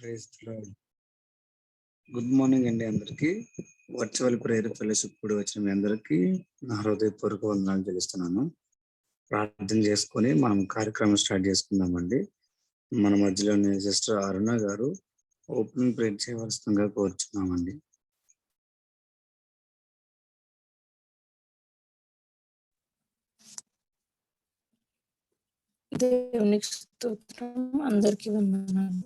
Praise the lord. Good morning అండి అందరికి. Virtual prayer fellowship కూడా వచ్చిన మీ అందరికి నా హృదయపూర్వక వందనాలు తెలుస్తున్నాను. ప్రార్థన చేసుకొని మనం కార్యక్రమం స్టార్ట్ చేసుకుందామండి. మన మధ్యలోని సిస్టర్ అరుణ గారు ఓపెనింగ్ ప్రేయర్ చేయవలసిందిగా కోరుచున్నామండి. దేవునికి స్తోత్రం. అందరికీ వందనాలు.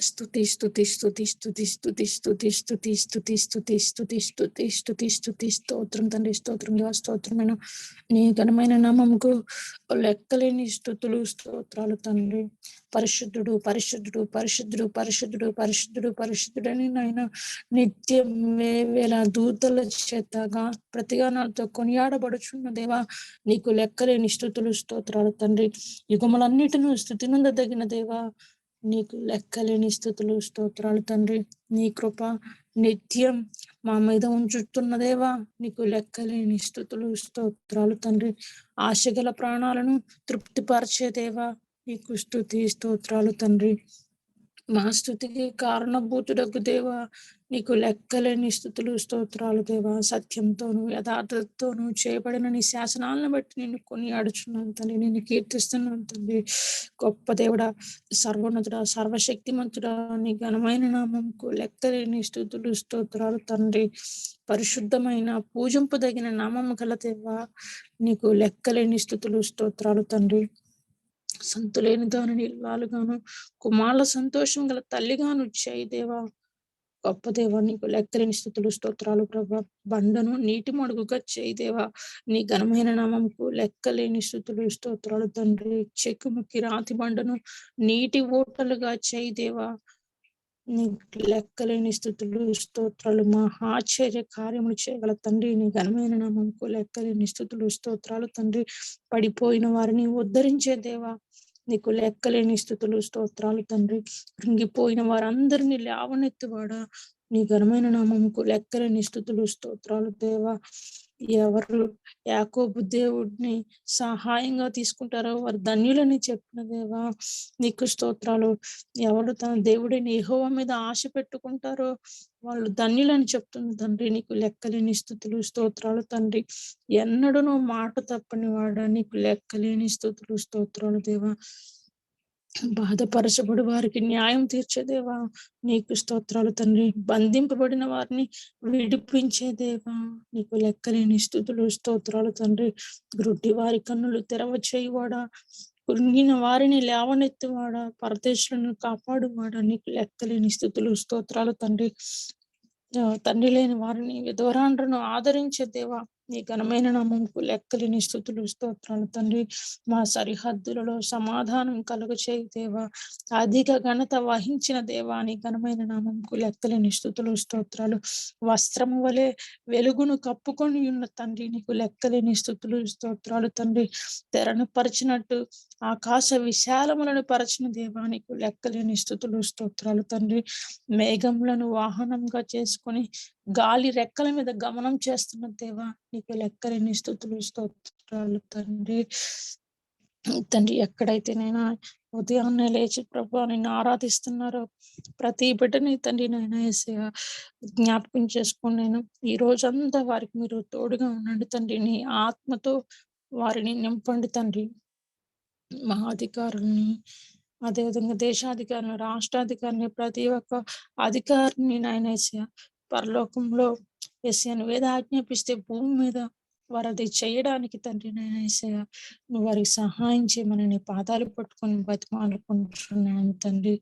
స్తుతి స్తుతి స్తుతి స్తుతి స్తుతి స్తుతి స్తుతి స్తుతి స్తుతి స్తుతి స్తుతి స్తుతి స్తుతి స్తోత్రం తండ్రి, స్తోత్రం దేవా, స్తోత్రమైన నీ ఘనమైన నామముకు లెక్కలేని స్తుతులు స్తోత్రాలు తండ్రి. పరిశుద్ధుడు పరిశుద్ధుడు పరిశుద్ధుడు పరిశుద్ధుడు పరిశుద్ధుడు పరిశుద్ధుడని నాయన నిత్యం వేల దూతల చేతగా ప్రతిగానాలతో కొనియాడబడుచున్న దేవా, నీకు లెక్కలేని స్తుతులు స్తోత్రాలు తండ్రి. యుగములన్నిటిను స్తుతినందదగిన దేవా, నీకు లెక్కలేని స్థుతులు స్తోత్రాలు తండ్రి. నీ కృప నిత్యం మా మీద ఉంచుతున్న దేవా, నీకు లెక్కలేని స్థుతులు స్తోత్రాలు తండ్రి. ఆశగల ప్రాణాలను తృప్తిపరిచే దేవా, నీకు స్తుతి స్తోత్రాలు తండ్రి. మా స్తుతికి కారణభూతుడకు దేవా, నీకు లెక్కలేని స్థుతులు స్తోత్రాలు దేవా. సత్యంతోను యథార్థతతోను చేయబడిన నీ శాసనాలను బట్టి నిన్ను కొనియాడుచున్నాను తండ్రి, నిన్ను కీర్తిస్తున్నాను తండ్రి. గొప్ప దేవుడా, సర్వోన్నతుడా, సర్వశక్తిమంతుడా, నీ ఘనమైన నామంకు లెక్కలేని స్థుతులు స్తోత్రాలు తండ్రి. పరిశుద్ధమైన పూజింపదగిన నామము గల దేవా, నీకు లెక్కలేని స్థుతులు స్తోత్రాలు తండ్రి. సంతులేని దానిని ఇల్లాలుగాను, కుమారుల సంతోషం గల తల్లిగాను చేయి దేవా. గొప్ప దేవా, నీకు లెక్కలేని స్థుతులు స్తోత్రాలు ప్రభా. బండను నీటి మడుగుగా చేయి దేవా, నీ ఘనమైన నామంకు లెక్కలేని స్థుతులు స్తోత్రాలు తండ్రి. చెక్కుముక్కి రాతి బండను నీటి ఓటలుగా చేయి దేవా, నీ లెక్కలేని స్థుతులు స్తోత్రాలు. మా ఆశ్చర్య కార్యములు చేయగల తండ్రి, నీ ఘనమైన నామంకు లెక్కలేని స్థుతులు స్తోత్రాలు తండ్రి. పడిపోయిన వారిని ఉద్ధరించే దేవా, నీకు లెక్కలేని స్థుతులు స్తోత్రాలు తండ్రి. కృంగిపోయిన వారందరినీ లేవనెత్తువాడా, నీ ఘనమైన నామముకు లెక్కలేని స్థుతులు స్తోత్రాలు దేవా. ఎవరు యాకోబు దేవుడిని సహాయంగా తీసుకుంటారో వారు ధన్యులని చెప్పిన దేవా, నీకు స్తోత్రాలు. ఎవరు తన దేవుడైన యెహోవా మీద ఆశ పెట్టుకుంటారో వాళ్ళు ధన్యులని చెప్తుంది తండ్రి, నీకు లెక్కలేని స్థుతులు స్తోత్రాలు తండ్రి. ఎన్నడూ మాట తప్పని వాడా, నీకు లెక్కలేని స్థుతులు స్తోత్రాలు దేవా. బాధపరచబడి వారికి న్యాయం తీర్చేదేవా, నీకు స్తోత్రాలు తండ్రి. బంధింపబడిన వారిని విడిపించే దేవా, నీకు లెక్కలేని స్థుతులు స్తోత్రాలు తండ్రి. గ్రుడ్డి వారి కన్నులు తెరవ చేయువాడా, కృంగిన వారిని లేవనెత్తువాడా, పరదేశులను కాపాడువాడా, నీకు లెక్కలేని స్థుతులు స్తోత్రాలు తండ్రి. తండ్రి లేని వారిని విధవరాండ్రను ఆదరించే దేవా, నీ ఘనమైన నామముకు లెక్కలేని స్థుతులు స్తోత్రాలు తండ్రి. మా సరిహద్దులలో సమాధానం కలుగ చేయి దేవా, అధిక ఘనత వహించిన దేవా, నీ ఘనమైన నామముకు లెక్కలేని స్థుతులు స్తోత్రాలు. వస్త్రము వలె వెలుగును కప్పుకొని ఉన్న తండ్రి, నీకు లెక్కలేని స్థుతులు స్తోత్రాలు తండ్రి. తెరను పరిచినట్టు ఆకాశ విశాలములను పరచిన దేవా, నీకు లెక్కలేని స్థుతులు స్తోత్రాలు తండ్రి. మేఘములను వాహనంగా చేసుకొని గాలి రెక్కల మీద గమనం చేస్తున్న దేవా, నీకు లెక్కలేని స్థుతులు స్తోత్రాలు తండ్రి. తండ్రి, ఎక్కడైతేనైనా ఉదయాన్నే లేచి ప్రభా నిన్ను ఆరాధిస్తున్నారో ప్రతి బిడ్డని తండ్రి నైనా యేసయ్యా జ్ఞాపకం చేసుకుని నేను ఈ రోజంతా వారికి మీరు తోడుగా ఉండండి తండ్రి. నీ ఆత్మతో వారిని నింపండి తండ్రి. మా అధికారుల్ని, అదేవిధంగా దేశాధికారులను, రాష్ట్రాధికారిని, ప్రతి ఒక్క అధికారిని నాయన యేసయ్యా పరలోకంలో యేసయ్యా నువ్వేదో ఆజ్ఞాపిస్తే భూమి మీద వారు అది చేయడానికి తండ్రి నాయన యేసయ్యా నువ్వు వారికి సహాయం చేయమని నీ పాదాలు పట్టుకొని బతిమాలుకుంటున్నాను తండ్రి.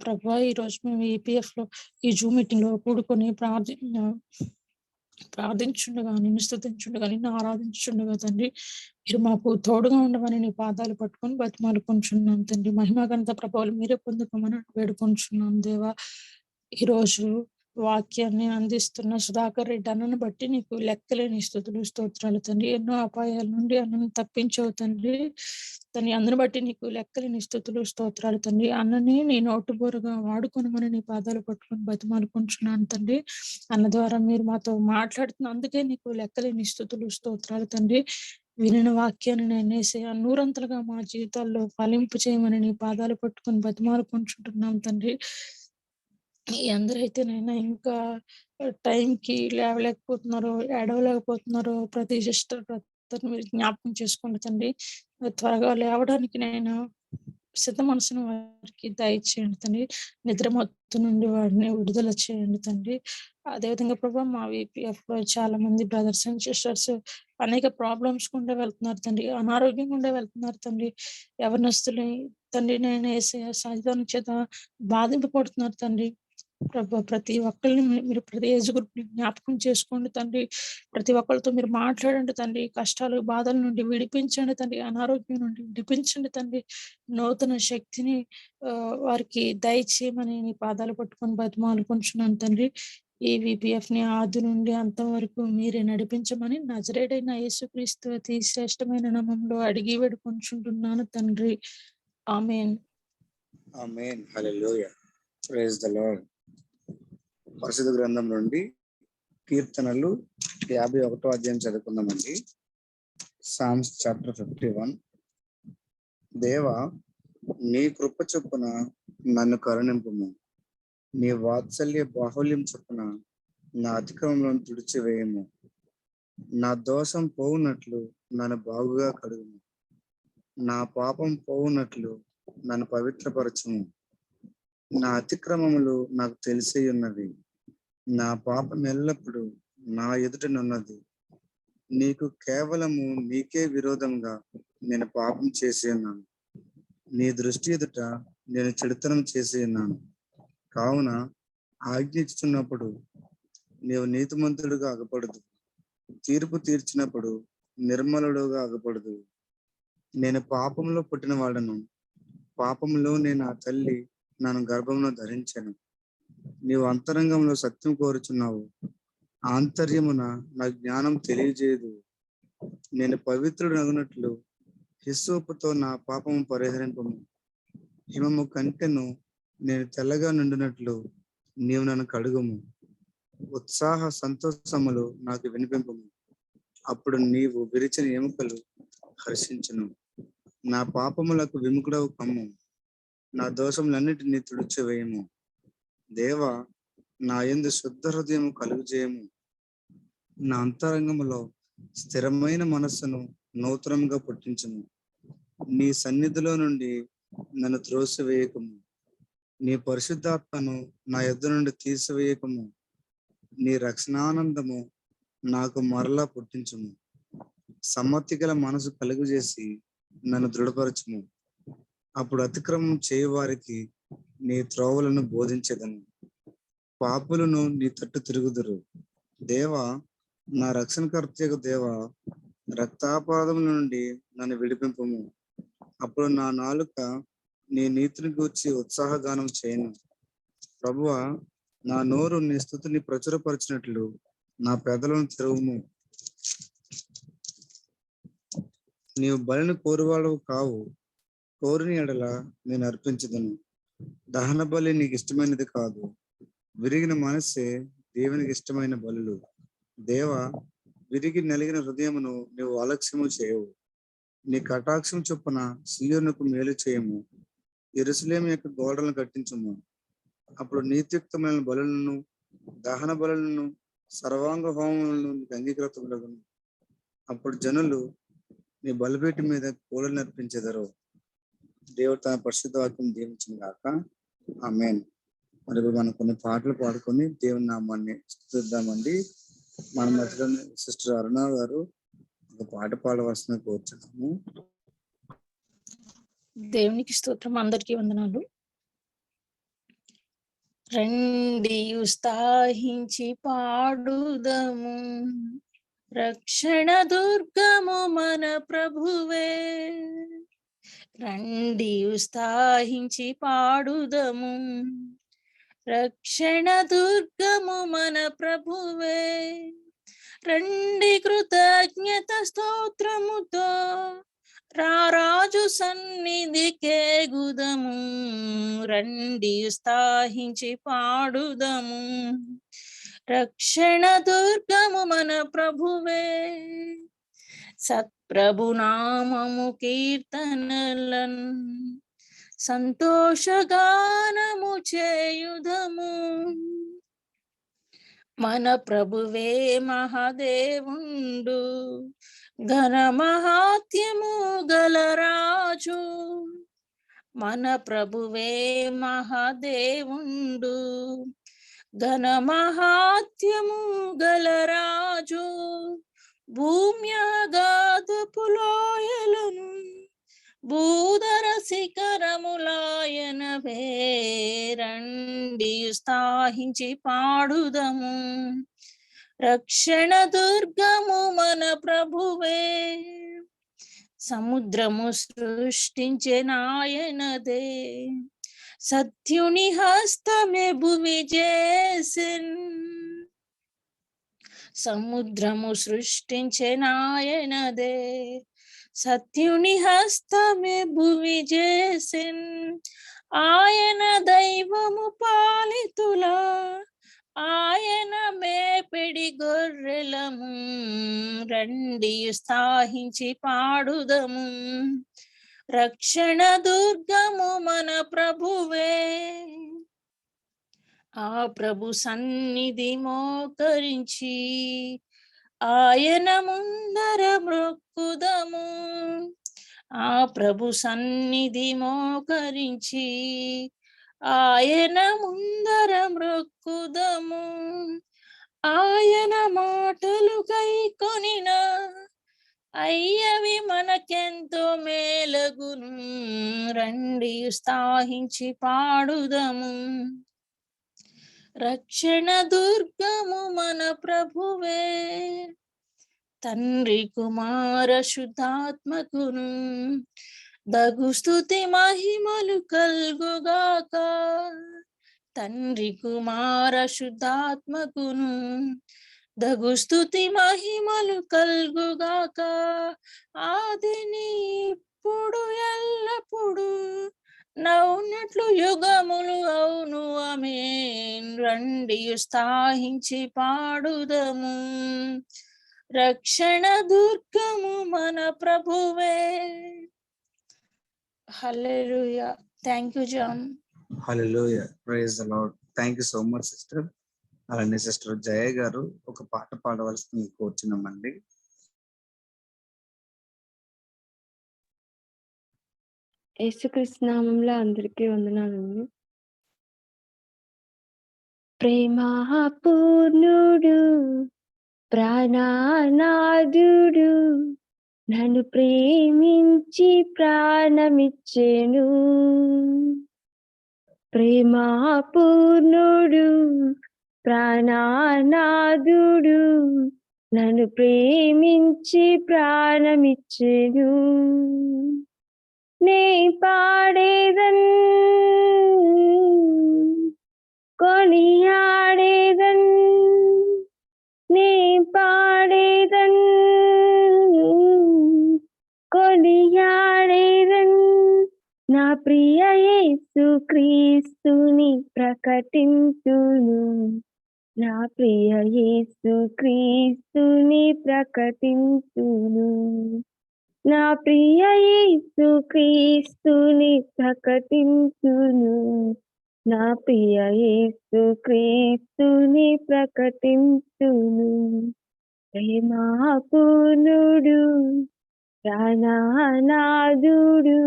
ప్రభా, ఈరోజు మేము EPF లో ఈ జూమ్ మీటింగ్ లో కూడుకొని ప్రార్థించుండగా, నిన్ను స్తుతించుండగా, నిన్ను ఆరాధించుండగా తండ్రి, మీరు మాకు తోడుగా ఉండమని నీ పాదాలు పట్టుకొని బతిమాలుకుంటున్నాం తండ్రి. మహిమ ఘనత ప్రభావాలు మీరే పొందుకోమని వేడుకుంటున్నాం దేవా. ఈరోజు వాక్యాన్ని అందిస్తున్న సుధాకర్ రెడ్డి అన్నను బట్టి నీకు లెక్కలేని స్తుతులు స్తోత్రాలు తండ్రి. ఎన్నో అపాయాల నుండి అన్నను తప్పించవు తండ్రి. తని అందరిని బట్టి నీకు లెక్కలేని స్తుతులు స్తోత్రాలు తండ్రి. అన్నని నీ నోటు బోరుగా వాడుకొనమని నీ పాదాలు పట్టుకొని బతిమాలుకుంటున్నాను తండ్రి. అన్న ద్వారా మీరు మాతో మాట్లాడుతున్న అందుకే నీకు లెక్కలేని స్తుతులు స్తోత్రాలు తండ్రి. వినిన వాక్యాన్ని నేను యేసయ్యా నూరంతలుగా మా జీవితాల్లో ఫలింపు చేయమని నీ పాదాలు పట్టుకొని బతిమాలుకుంటుంటున్నాం తండ్రి. ఎందరైతే నైనా ఇంకా టైంకి లేవలేకపోతున్నారో, ఏడవలేకపోతున్నారో ప్రతి సిస్టర్ బ్రదర్‌ని మీరు జ్ఞాపకం చేసుకోండి తండ్రి. త్వరగా లేవడానికి నేను సిద్ధ మనసును వారికి దయచేయండి తండ్రి. నిద్ర మత్తు నుండి వారిని విడుదల చేయండి తండ్రి. అదేవిధంగా ప్రభా మా వీపీఎఫ్‌లో చాలా మంది బ్రదర్స్ అండ్ సిస్టర్స్ అనేక ప్రాబ్లమ్స్ గుండా వెళ్తున్నారు తండ్రి. అనారోగ్యం గుండా వెళ్తున్నారు తండ్రి. యవ్వనస్తులు తండ్రి నేను యేసయ్యా సైతాను చేత బాధింపబడుతున్నారు తండ్రి. ప్రభా ప్రతి ఒక్కరిని మీరు ప్రతి ఏజ్ గ్రూప్‌ని జ్ఞాపకం చేసుకోండి తండ్రి. ప్రతి ఒక్కరితో మీరు మాట్లాడండి తండ్రి. కష్టాలు, బాధల నుండి విడిపించండి తండ్రి. అనారోగ్యం నుండి విడిపించండి తండ్రి. నూతన శక్తిని వారికి దయచేయమని నీ పాదాలు పట్టుకొని బతిమాలుకుంటున్నాను తండ్రి. ఈ వీపీఎఫ్‌ని ఆది నుండి అంతం వరకు మీరే నడిపించమని నజరేయుడైన యేసుక్రీస్తు అతి శ్రేష్టమైన నామములో అడిగి వేడుకొనుచుంటున్నాను తండ్రి. ఆమేన్. ఆమేన్. హల్లెలూయా. Praise the Lord. పరిశుద్ధ గ్రంథం నుండి కీర్తనలు 51వ అధ్యాయం చదువుకుందామండి. Psalms chapter 51. దేవా, నీ కృప చొప్పున నన్ను కరుణింపుము. నీ వాత్సల్య బాహుల్యం చొప్పున నా అతిక్రమంలో తుడిచివేయము. నా దోషం పోవునట్లు నన్ను బాగుగా కడుగుము. నా పాపం పోవునట్లు నన్ను పవిత్రపరచుము. నా అతిక్రమములు నాకు తెలిసి ఉన్నవి. నా పాపం ఎల్లప్పుడు నా ఎదుటనున్నది. నీకు కేవలము నీకే విరోధంగా నేను పాపం చేసి ఉన్నాను. నీ దృష్టి ఎదుట నేను చెడుతనం చేసి ఉన్నాను. కావున ఆజ్ఞిస్తున్నప్పుడు నీవు నీతిమంతుడుగా అగపడదు. తీర్పు తీర్చినప్పుడు నిర్మలుడుగా అగపడదు. నేను పాపంలో పుట్టిన వాడను. పాపంలో నేను ఆ తల్లి నన్ను గర్భంలో ధరించాను. నీవు అంతరంగంలో సత్యం కోరుచున్నావు. ఆంతర్యమున నా జ్ఞానం తెలియజేయదు. నేను పవిత్రుడు అగునట్లు హిస్సోపుతో నా పాపము పరిహరింపము. హిమము కంటెను నేను తెల్లగా నుండినట్లు నీవు నన్ను కడుగుము. ఉత్సాహ సంతోషములు నాకు వినిపింపము. అప్పుడు నీవు విరిచిన ఎముకలు హర్షించును. నా పాపములకు విముఖుడవు కమ్ము. నా దోషములన్నిటినీ తుడిచివేయము. దేవా, నా యందు శుద్ధ హృదయము కలుగు చేయము. నా అంతరంగములో స్థిరమైన మనస్సును నూతనంగా పుట్టించుము. నీ సన్నిధిలో నుండి నన్ను త్రోసివేయకము. నీ పరిశుద్ధాత్మను నా యొద్ద నుండి తీసివేయకము. నీ రక్షణానందము నాకు మరలా పుట్టించుము. సమ్మతి గల మనసు కలుగు చేసి నన్ను దృఢపరచుము. అప్పుడు అతిక్రమం చేయవారికి నీ త్రోవలను బోధించెదను. పాపులను నీ తట్టు తిరుగుదురు. దేవా, నా రక్షణకర్తయగు దేవా, రక్తాపాదముల నుండి నన్ను విడిపింపుము. అప్పుడు నా నాలుక నీ నీతిని గూర్చి ఉత్సాహగానం చేయను. ప్రభువా, నా నోరు నీ స్తుతిని ప్రచురపరిచినట్లు నా పెదలను తెరువుము. నీవు బలిని కోరువాడవు కావు. కోరిని ఎడల నేను అర్పించదను. దహన బలి నీకు ఇష్టమైనది కాదు. విరిగిన మనస్సే దేవునికి ఇష్టమైన బలులు. దేవా, విరిగి నలిగిన హృదయమును నీవు అలక్ష్యము చేయవు. నీ కటాక్షం చొప్పున సీయోనుకు మేలు చేయము. యెరూషలేము యొక్క గోడలను కట్టించుము. అప్పుడు నీతియుక్తమైన బలులను, దహన బలులను, సర్వాంగ హోమములను నీకు అంగీకృతములగును. అప్పుడు జనులు నీ బలిపీఠం మీద పూలను అర్పించెదరు. దేవుడు తన పరిశుద్ధ వాక్యం దీవించిన గాక. ఆమేన్. మరి మనం కొన్ని పాటలు పాడుకొని దేవుని నామాన్ని స్తుతిద్దామండి. మన మధ్యలో సిస్టర్ అరుణ గారు ఒక పాట పాడవలసిన కోరుచున్నాము. దేవునికి స్తోత్రం. అందరికీ వందనాలు. రండి ఉత్సాహించి పాడుదము, రక్షణ దుర్గము మన ప్రభువే. రండి ఉత్సాహించి పాడుదము, రక్షణ దుర్గము మన ప్రభువే. రండి కృతజ్ఞత స్తోత్రముతో రారాజు సన్నిధికే గుదము. రండి ఉత్సాహించి పాడుదము, రక్షణ దుర్గము మన ప్రభువే. ప్రభునామము కీర్తనలన్ సంతోషగానము చేయుదము. మన ప్రభువే మహాదేవుండు, ఘన మహాత్యము గలరాజు. మన ప్రభువే మహాదేవుండు, ఘన మహాత్యము గలరాజు. భూమ్యాగాధపు లోయలను భూధర శిఖరములాయన వేరండి స్థాహించి పాడుదము. రక్షణ దుర్గము మన ప్రభువే, సముద్రము సృష్టించే నాయనదే. సత్యుని హస్తమే భువి చేసిన్, సముద్రము సృష్టించే నాయనదే. సత్యుని హస్తమే భువి చేసిన్. ఆయన దైవము పాలితుల, ఆయన మేపిడి గొర్రెలము. రండి స్థాహించి పాడుదము. రక్షణ దుర్గము మన ప్రభువే, ఆ ప్రభు సన్నిధి మోకరించి ఆయన ముందర మ్రొక్కుదము. ఆ ప్రభు సన్నిధి మోకరించి ఆయన ముందర మ్రొక్కుదము. ఆయన మాటలు గైకొనిన అయ్యవి మనకెంతో మేలగును. రండి స్థాహించి పాడుదము. రక్షణ దుర్గము మన ప్రభువే, తండ్రి కుమార శుద్ధాత్మకును దగు స్తుతి మహిమలు కల్గుగాక. తండ్రి కుమార శుద్ధాత్మకును దగు స్తుతి మహిమలు కల్గుగాక. ఆదిని ఇప్పుడు ఎల్లప్పుడు నవ్వునట్లు యుగములు అవును ఆమేన్. రండి స్థాహించి పాడుదము. రక్షణ దుర్గము మన ప్రభువే. హల్లెలూయా. Thank you John. హల్లెలూయా, praise the Lord. Thank you so much sister. అలానే సిస్టర్ జయ గారు ఒక పాట పాడవలసింది కోరుచున్నామండి. యేసుక్రీస్తు నామంలో అందరికీ వందనాలండి. ప్రేమ పూర్ణుడు ప్రాణనాథుడు నన్ను ప్రేమించి ప్రాణమిచ్చెను. ప్రేమ పూర్ణుడు ప్రాణనాథుడు నన్ను ప్రేమించి ప్రాణమిచ్చెను. నే పాడేదన్ కొనియాడేదన్, నే పాడేదన్ కొనియాడేదన్. నా ప్రియ యేసు క్రీస్తుని ప్రకటించును, నా ప్రియ యేసు క్రీస్తుని ప్రకటించును. నా ప్రియ యేసు క్రీస్తుని ప్రకటించును, నా ప్రియ యేసు క్రీస్తుని ప్రకటించును. ప్రేమ పూర్ణుడు ప్రాణనాథుడు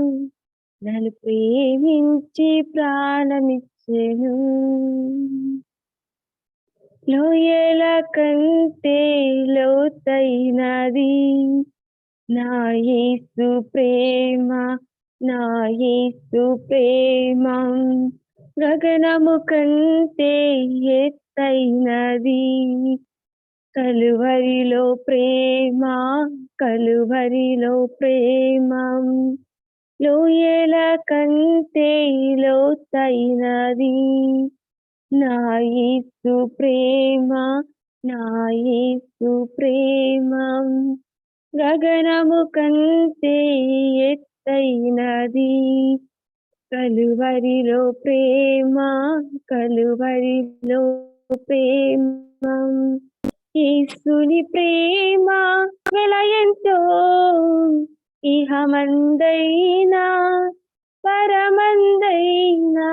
నన్ను ప్రేమించి ప్రాణమిచ్చెను. లోయల కంటే లోతైనది నా యేసు ప్రేమ, నా యేసు ప్రేమ. గగనము కంటే ఎత్తైనది కలువరిలో ప్రేమ, కలువరిలో ప్రేమ. లోయల కంటే లోతైనది నా యేసు ప్రేమ, నా యేసు ప్రేమ. గగనము కంటే ఎత్తైనది కలువరిలో ప్రేమ, కలువరిలో ప్రేమ. యేసుని ప్రేమ వెలయంతో ఇహమందైనా పరమందైనా.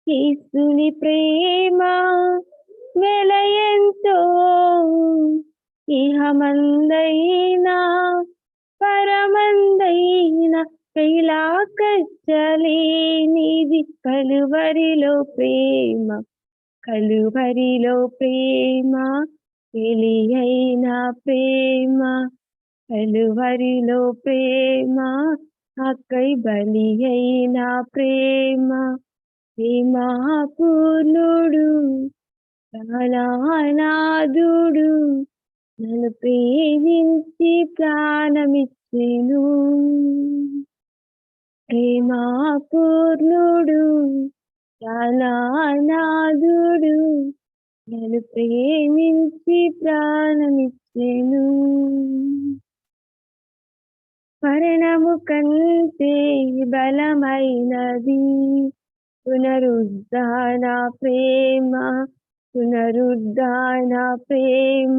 యేసుని ప్రేమ వెలయంతో ఇహమందైనా పరమందైనా. కైలాకచ్చలేనిది కలువరిలో ప్రేమ, కలువరిలో ప్రేమ, వెలియైన ప్రేమ, కలువరిలో ప్రేమ, అక్కై బలి అయిన ప్రేమ. ప్రేమాపూర్ణుడు ప్రాణనాథుడు నన్ను ప్రేమించి ప్రాణమిచ్చెను. ప్రేమాపూర్ణుడు ప్రాణనాథుడు నన్ను ప్రేమించి ప్రాణమిచ్చెను. మరణము కంటే బలమైనది పునరుద్ధాన ప్రేమ, పునరుద్ధాన ప్రేమ.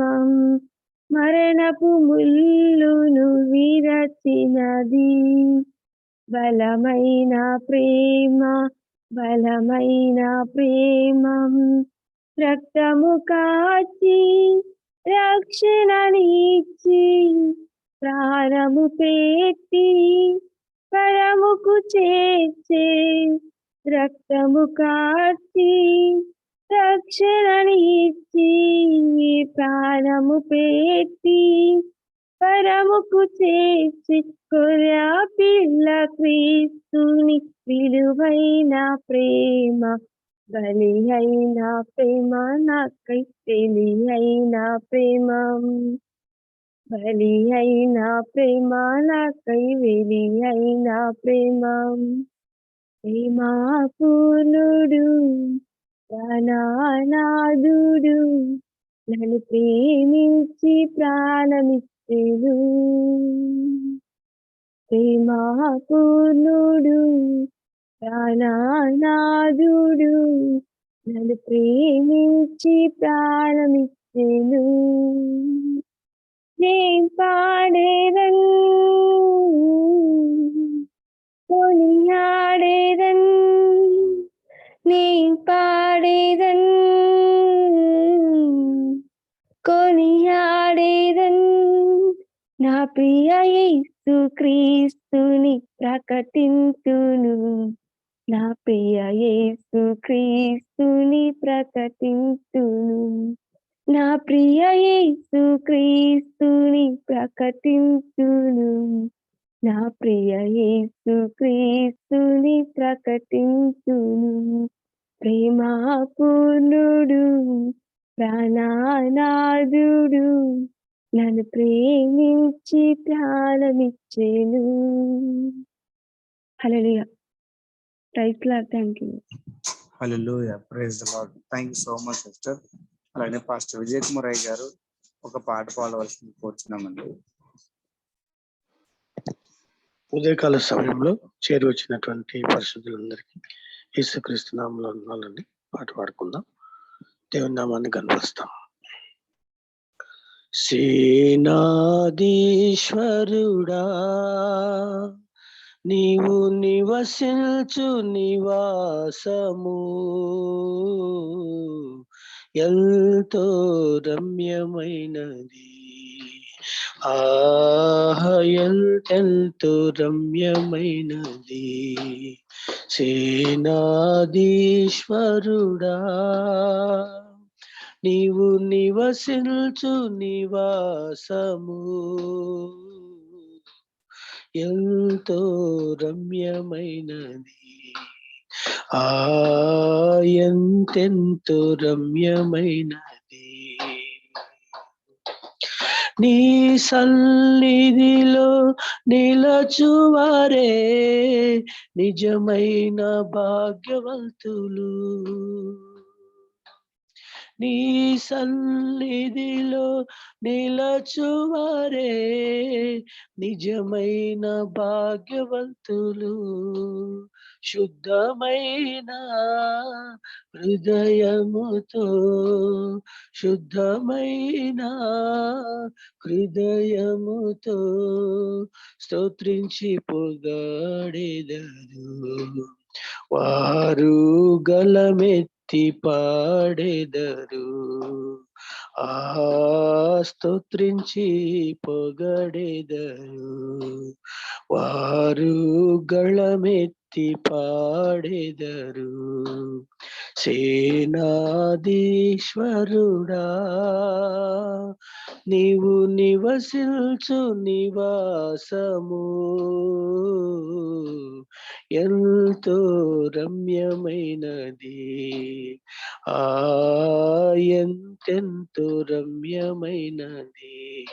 మరణపు ముల్లును విరచినది బలమైన ప్రేమ, బలమైన ప్రేమ. రక్తము కాచి రక్షణనిచ్చి ప్రాణము పెట్టి పరముకు చేర్చే. రక్తము కాచి రక్షణనిచ్చి ప్రాణము పెట్టి పరముకు చేర్చి. గొర్రె పిల్ల క్రీస్తుని విలువైన ప్రేమ, బలి అయిన ప్రేమ, నాకై బలి అయిన ప్రేమ, బలి అయిన ప్రేమ, నాకై బలి అయిన ప్రేమ. ప్రేమాపూర్ణుడు ప్రాణనాథుడు నన్ను ప్రేమించి ప్రాణమిచ్చెను. ప్రేమాపూర్ణుడు ప్రాణనాథుడు నన్ను ప్రేమించి ప్రాణమిచ్చెను. నేను పాడేదన్ కొనియాడేదన్, నేను పాడేదన్ కొనియాడేదన్. నా ప్రియ యేసు క్రీస్తుని ప్రకటింతును, నా ప్రియ యేసు క్రీస్తుని ప్రకటింతును, నా ప్రియ యేసు క్రీస్తుని ప్రకటింతును, నా ప్రియ యేసు క్రీస్తుని ప్రకటింతును. ప్రేమాపూర్ణుడు ప్రాణనాథుడు నన్ను ప్రేమించి ప్రాణమిచ్చెను. హల్లెలూయా. Praise Lord. థాంక్యూ. హల్లెలూయా. Praise the lord. Thank you so much sister. అలానే పాస్టర్ విజయ్ కుమార్ అయ్య గారు ఒక పాట పాడవలసింది కోరుచున్నామండి. ఉదయకాల సమయంలో చేరి వచ్చినటువంటి పరిశుద్ధులందరికీ యేసుక్రీస్తు నామములో వందనాలండి. పాట పాడుకుందాం, దేవుని నామాన్ని కనపరుస్తాం. సేనాధీశ్వరుడా నీవు నివసించు నివాసము ఎంతో రమ్యమైనది. ఎంతో రమ్యమైనది. సేనాధీశ్వరుడా నీవు నివసించు నివాసము ఎంతో రమ్యమైనది. ఎంతెంతో రమ్యమైనది. నీ సన్నిధిలో నిలచువారే నిజమైన భాగ్యవంతులు. నీ సన్నిధిలో నిలచువారే నిజమైన భాగ్యవంతులు. శుద్ధమైన హృదయముతో శుద్ధమైన హృదయముతో స్తోత్రించి పొగడెదరు. వారు గలమెత్తి పాడెదరు. స్తోత్రించి పొగడెదరు. వారు గళమెత్తి పాడెదరు. సేనాధీశ్వరుడా నీవు నివసించు నివాసము ఎంతో రమ్యమైనది. ఎంతెంతో రమ్యమైనది.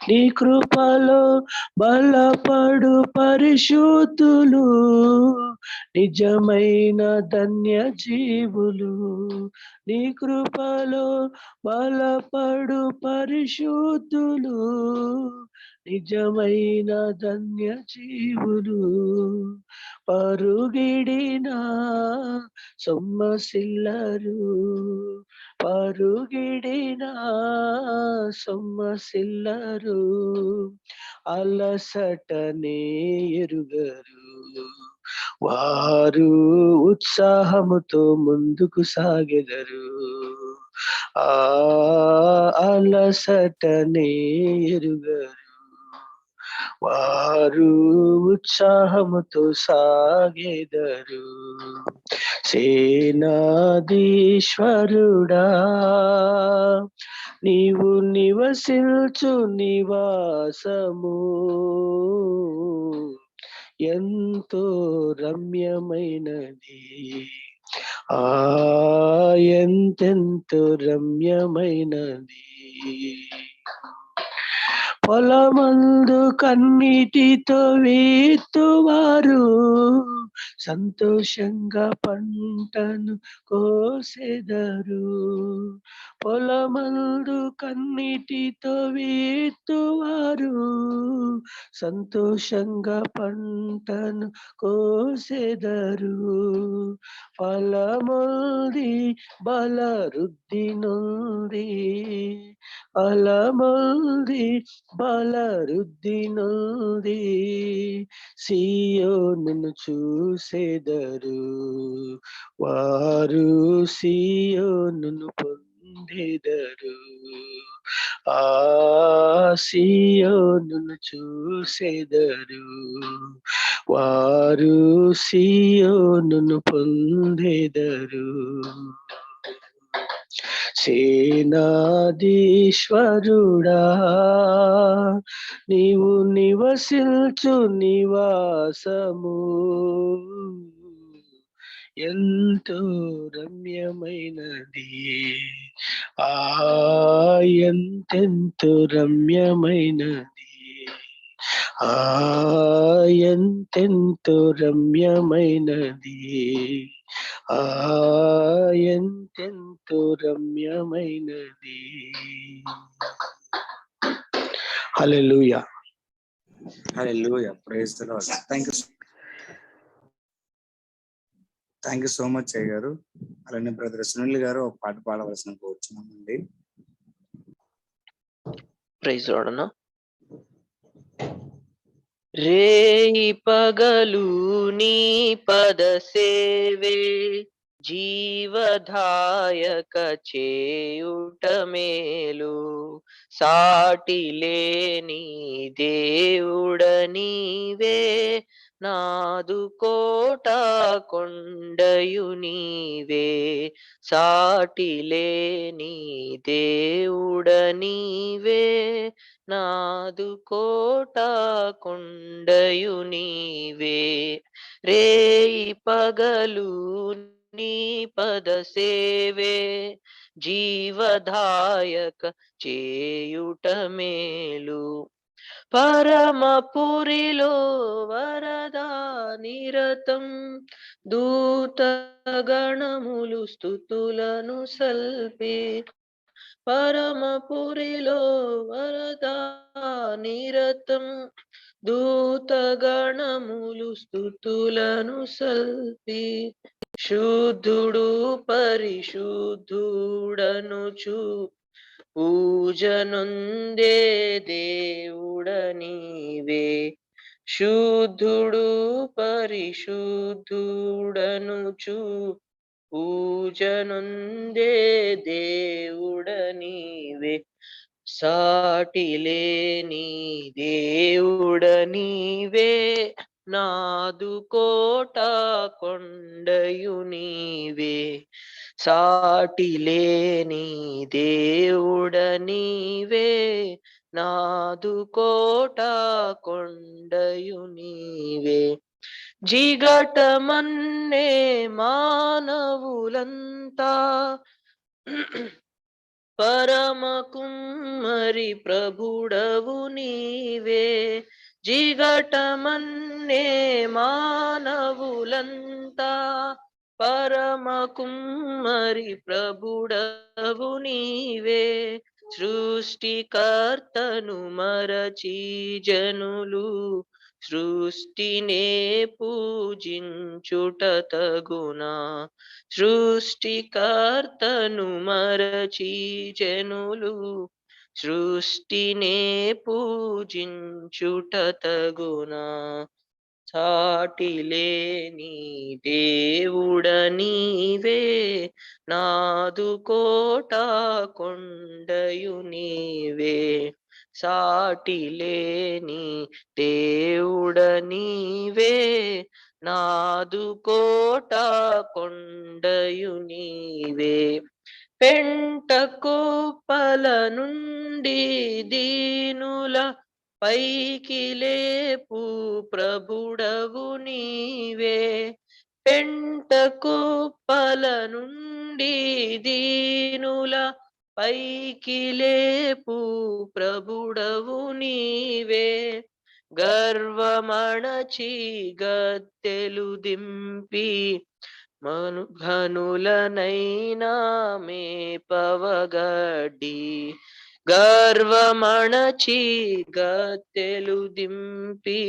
నీ కృపలో బలపడు పరిశుద్ధులు నిజమైన ధన్య జీవులు. నీ కృపలో బలపడు పరిశుద్ధులు నిజమైన ధన్య జీవులు. పరుగిడిన సొమ్మసిల్లరు, పరుగిడిన సొమ్మసిల్లరు, అలసటనే ఎరుగరు. వారు ఉత్సాహముతో ముందుకు సాగెదరు. అలసటనే ఎరుగరు. వారు ఉత్సాహముతో సాగెదరు. సేనాధీశ్వరుడా నీవు నివసించు నివాసము ఎంతో రమ్యమైనది. ఎంతెంతో రమ్యమైనది. పొలమందు కన్నీటితో విత్తువారు సంతోషంగా పంటను కోసెదరు. పొలమందు కన్నీటితో విత్తువారు సంతోషంగా పంటను కోసెదరు. ఫలముంది బలవృద్ధి నుండి, ఫలముంది బలవృద్ధి నుండి సియోనును చూసెదరు. వారు సియోనును పొందెదరు. సియోనును చూసెదరు. వారు సియోనును పొందెదరు. సేనాధీశ్వరుడా నీవు నివసించు నివాసము ఎంతో రమ్యమైనది. ఎంతెంతో రమ్యమైనది. ఎంతెంతో రమ్యమైనది. ఎంతెంతో రమ్యమైనది. హల్లెలూయా. హల్లెలూయా. Praise the Lord. Thank you so much అయ్య గారు. అలానే బ్రదర్ సునీల్ గారు ఒక పాట పాడవలసిన కోరుచున్నామండి. ప్రైజ్ లార్డ్ అన్న. రేయి పగలు నీ పద సేవే జీవదాయక చేయుట మేలు. సాటి లేని దేవుడ నీవే నాదు కోట కొండయు నీవే. సాటి లేని దేవుడ నీవే నాదు కోట కొండయు నీవే. రేయి పగలు నీ పద సేవే జీవదాయక చేయుట మేలు. పరమపురిలో వరదా నిరతం దూతగణములు స్తుతులను సల్పి పరమపురిలో వరదా నిరతం దూతగణములు స్తుతులను సల్పి శుద్ధుడు పరిశుద్ధుడనుచు పూజనుందే దేవుడ నీవే శుద్ధుడు పరిశుద్ధుడనుచు పూజనుందే దేవుడ నీవే సాటిలేని దేవుడ నీవే నాదు కోట కొండయు నీవే సాటిలేని దేవుడ నీవే నాదు కోట కొండయు నీవే జిగటమన్నే మానవులంతా పరమ కుమ్మరి ప్రభుడవు నీవే జిగటమన్నే మానవులంతా పరమ కుమ్మరి ప్రభుడవు నీవే సృష్టికర్తను మరచి జనులు సృష్టినే పూజించుట తగునా సృష్టికర్తను మరచి జనులు సృష్టినే పూజించుట తగునా సాటిలేని దేవుడ నీవే నాదు కోట కొండయు నీవే సాటిలేని దేవుడ నీవే నాదు కోట కొండయు నీవే పెంట కుప్పల నుండి దీనుల పైకి లేపు ప్రభుడవు నీవే పెంట కుప్పల నుండి దీనుల పైకి లేపు ప్రభుడవు నీవే గర్వమణచి గద్దెలు దింపి ఘనులనైనా మేపవగడ్డి గర్వమణచి గద్దెలు దింపి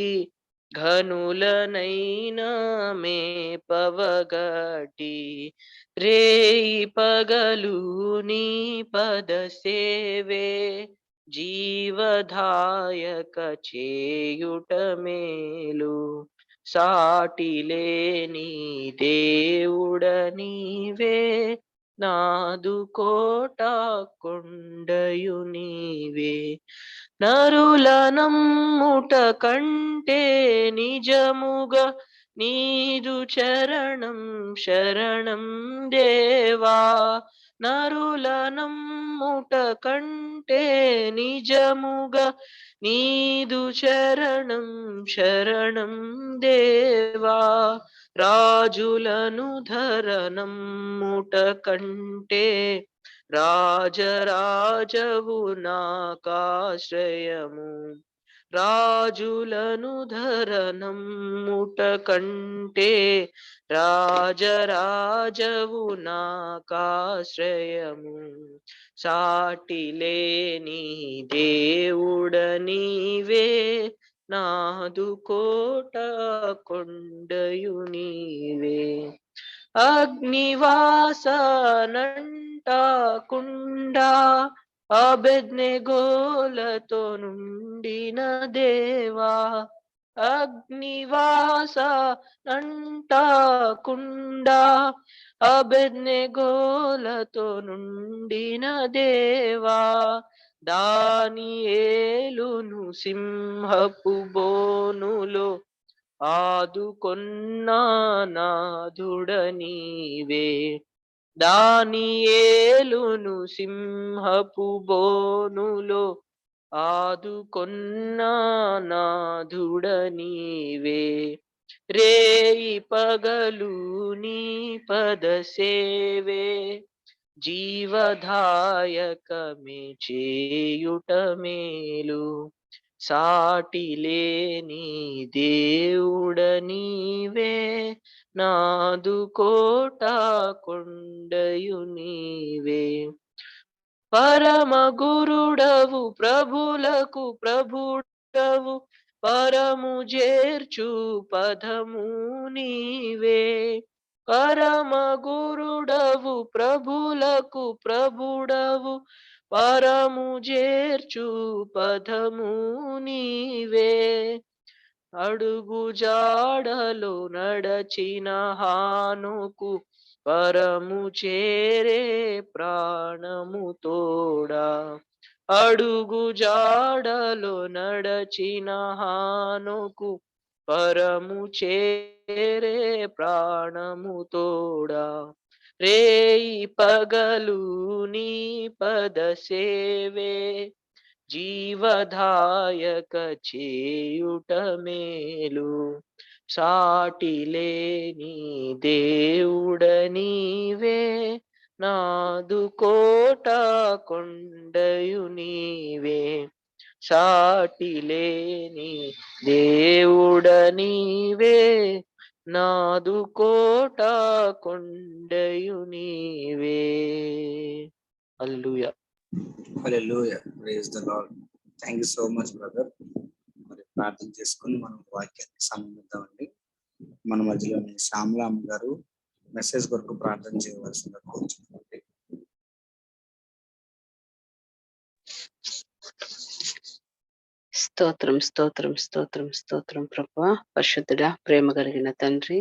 ఘనులనైనా మేపవగడ్డి రేయి పగలు నీ పద సేవే జీవదాయక చేయుట మేలు సాటిలేని దేవుడ నీవే నాదు కోట కొండయు నీవే నరుల నమ్ముట కంటే నిజముగా నీదు చరణం శరణం దేవా నరుల నమ్ముట కంటే నిజముగా నీదు చరణం శరణం దేవా రాజులను ధరనమ్ముట కంటే రాజరాజవు నాకాశ్రయము రాజులను ధరనమ్ముట కంటే రాజరాజవు నాకాశ్రయము సాటిలేని దేవుడ నీవే నాదు కోట కొండయు నీవే అగ్నివాసనంటకుండా అబెద్నెగోలతో నుండిన దేవా అగ్నివాసనంటకుండా అబెద్నెగోలతో నుండిన దేవా దానియేలును సింహపు బోనులో ఆదుకొన్న నాథుడ నీవే దానియేలును సింహపు బోనులో ఆదుకొన్న నాథుడ నీవే రేయి పగలు నీ పద సేవే జీవదాయకమే చేయుట మేలు సాటి లేని దేవుడ నీవే, నాదు కోట కొండయు నీవే. పరమ గురుడవు ప్రభులకు ప్రభుడవు, పరము చేర్చు పదము నీవే. పరమ గురుడవు ప్రభులకు ప్రభుడవు, పరము చేర్చు పదము నీవే. అడుగు జాడలో నడచిన హానుకు పరము చేరే ప్రాణము తోడా. అడుగు జాడలో నడచిన హానుకు పరము చేరే ప్రాణము తోడా. రేయి పగలు నీ పద సేవే, జీవదాయక చేయుట మేలు. సాటి లేని దేవుడ నీవే, నాదు కోట కొండయు నీవే. సాటి లేని దేవుడ నీవే, నాదు కోట కొండయు నీవే. హల్లెలూయా. హల్లెలూయా. Praise the Lord. Thank you so much brother. మరి ప్రార్థన చేసుకుని మనం వాక్యానికి సంబంధిద్దామండి. మన మధ్యలోని శ్యామలామ్మ గారు మెసేజ్ కొరకు ప్రార్థన చేయవలసిందిగా కోరుచున్నామండి. స్తోత్రం స్తోత్రం స్తోత్రం స్తోత్రం ప్రభువా. పరిశుద్ధుడా, ప్రేమ కలిగిన తండ్రి,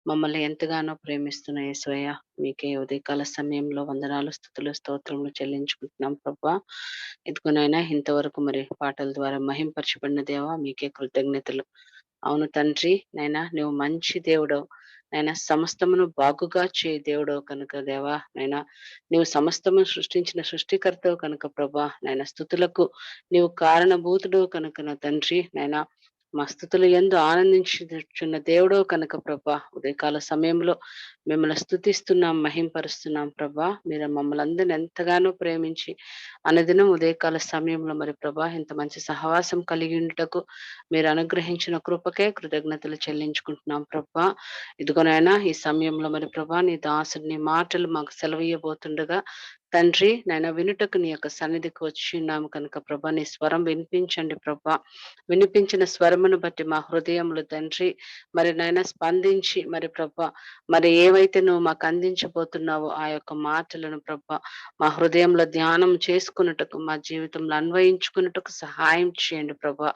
మమ్మల్ని ఎంతగానో ప్రేమిస్తున్న యేసయ్య, మీకే ఉదయకాల సమయంలో వందనాలు, స్తుతులు, స్తోత్రములు చెల్లించుకుంటున్నాం ప్రభువా. ఇదిగోనైనా ఇంతవరకు మరి పాటల ద్వారా మహింపరచబడిన దేవా, మీకే కృతజ్ఞతలు. అవును తండ్రి, నైనా నువ్వు మంచి దేవుడవు నైనా, సమస్తమును బాగుగా చేయి దేవుడవు కనుక దేవా, నైనా నీవు సమస్తమును సృష్టించిన సృష్టికర్తవు కనుక ప్రభా, నైనా స్తుతులకు నీవు కారణభూతుడు కనుక నా తండ్రి, నైనా మా స్తుతులు యందు ఆనందించుచున్న దేవుడో కనుక ప్రభా, ఉదయకాల సమయంలో మిమ్మల్ని స్తుతిస్తున్నాం, మహింపరుస్తున్నాం ప్రభా. మీరు మమ్మల్ని అందరిని ఎంతగానో ప్రేమించి అనుదినం ఉదయకాల సమయంలో మరి ప్రభా ఇంత మంచి సహవాసం కలిగి ఉండుటకు మీరు అనుగ్రహించిన కృపకే కృతజ్ఞతలు చెల్లించుకుంటున్నాం ప్రభా. ఇదిగోనైనా ఈ సమయంలో మరి ప్రభా నీ దాసుడు నీ మాటలు మాకు సెలవీయబోతుండగా తండ్రి, నైనా వినుటకు నీ యొక్క సన్నిధికి వచ్చి ఉన్నాము కనుక ప్రభా నీ స్వరం వినిపించండి ప్రభా. వినిపించిన స్వరమును బట్టి మా హృదయములు తండ్రి మరి నైనా స్పందించి మరి ప్రభా, మరి ఏవైతే నువ్వు మాకు అందించబోతున్నావో ఆ యొక్క మాటలను ప్రభా మా హృదయంలో ధ్యానం చేసుకున్నట్టుకు, మా జీవితంలో అన్వయించుకున్నట్టుకు సహాయం చేయండి ప్రభా.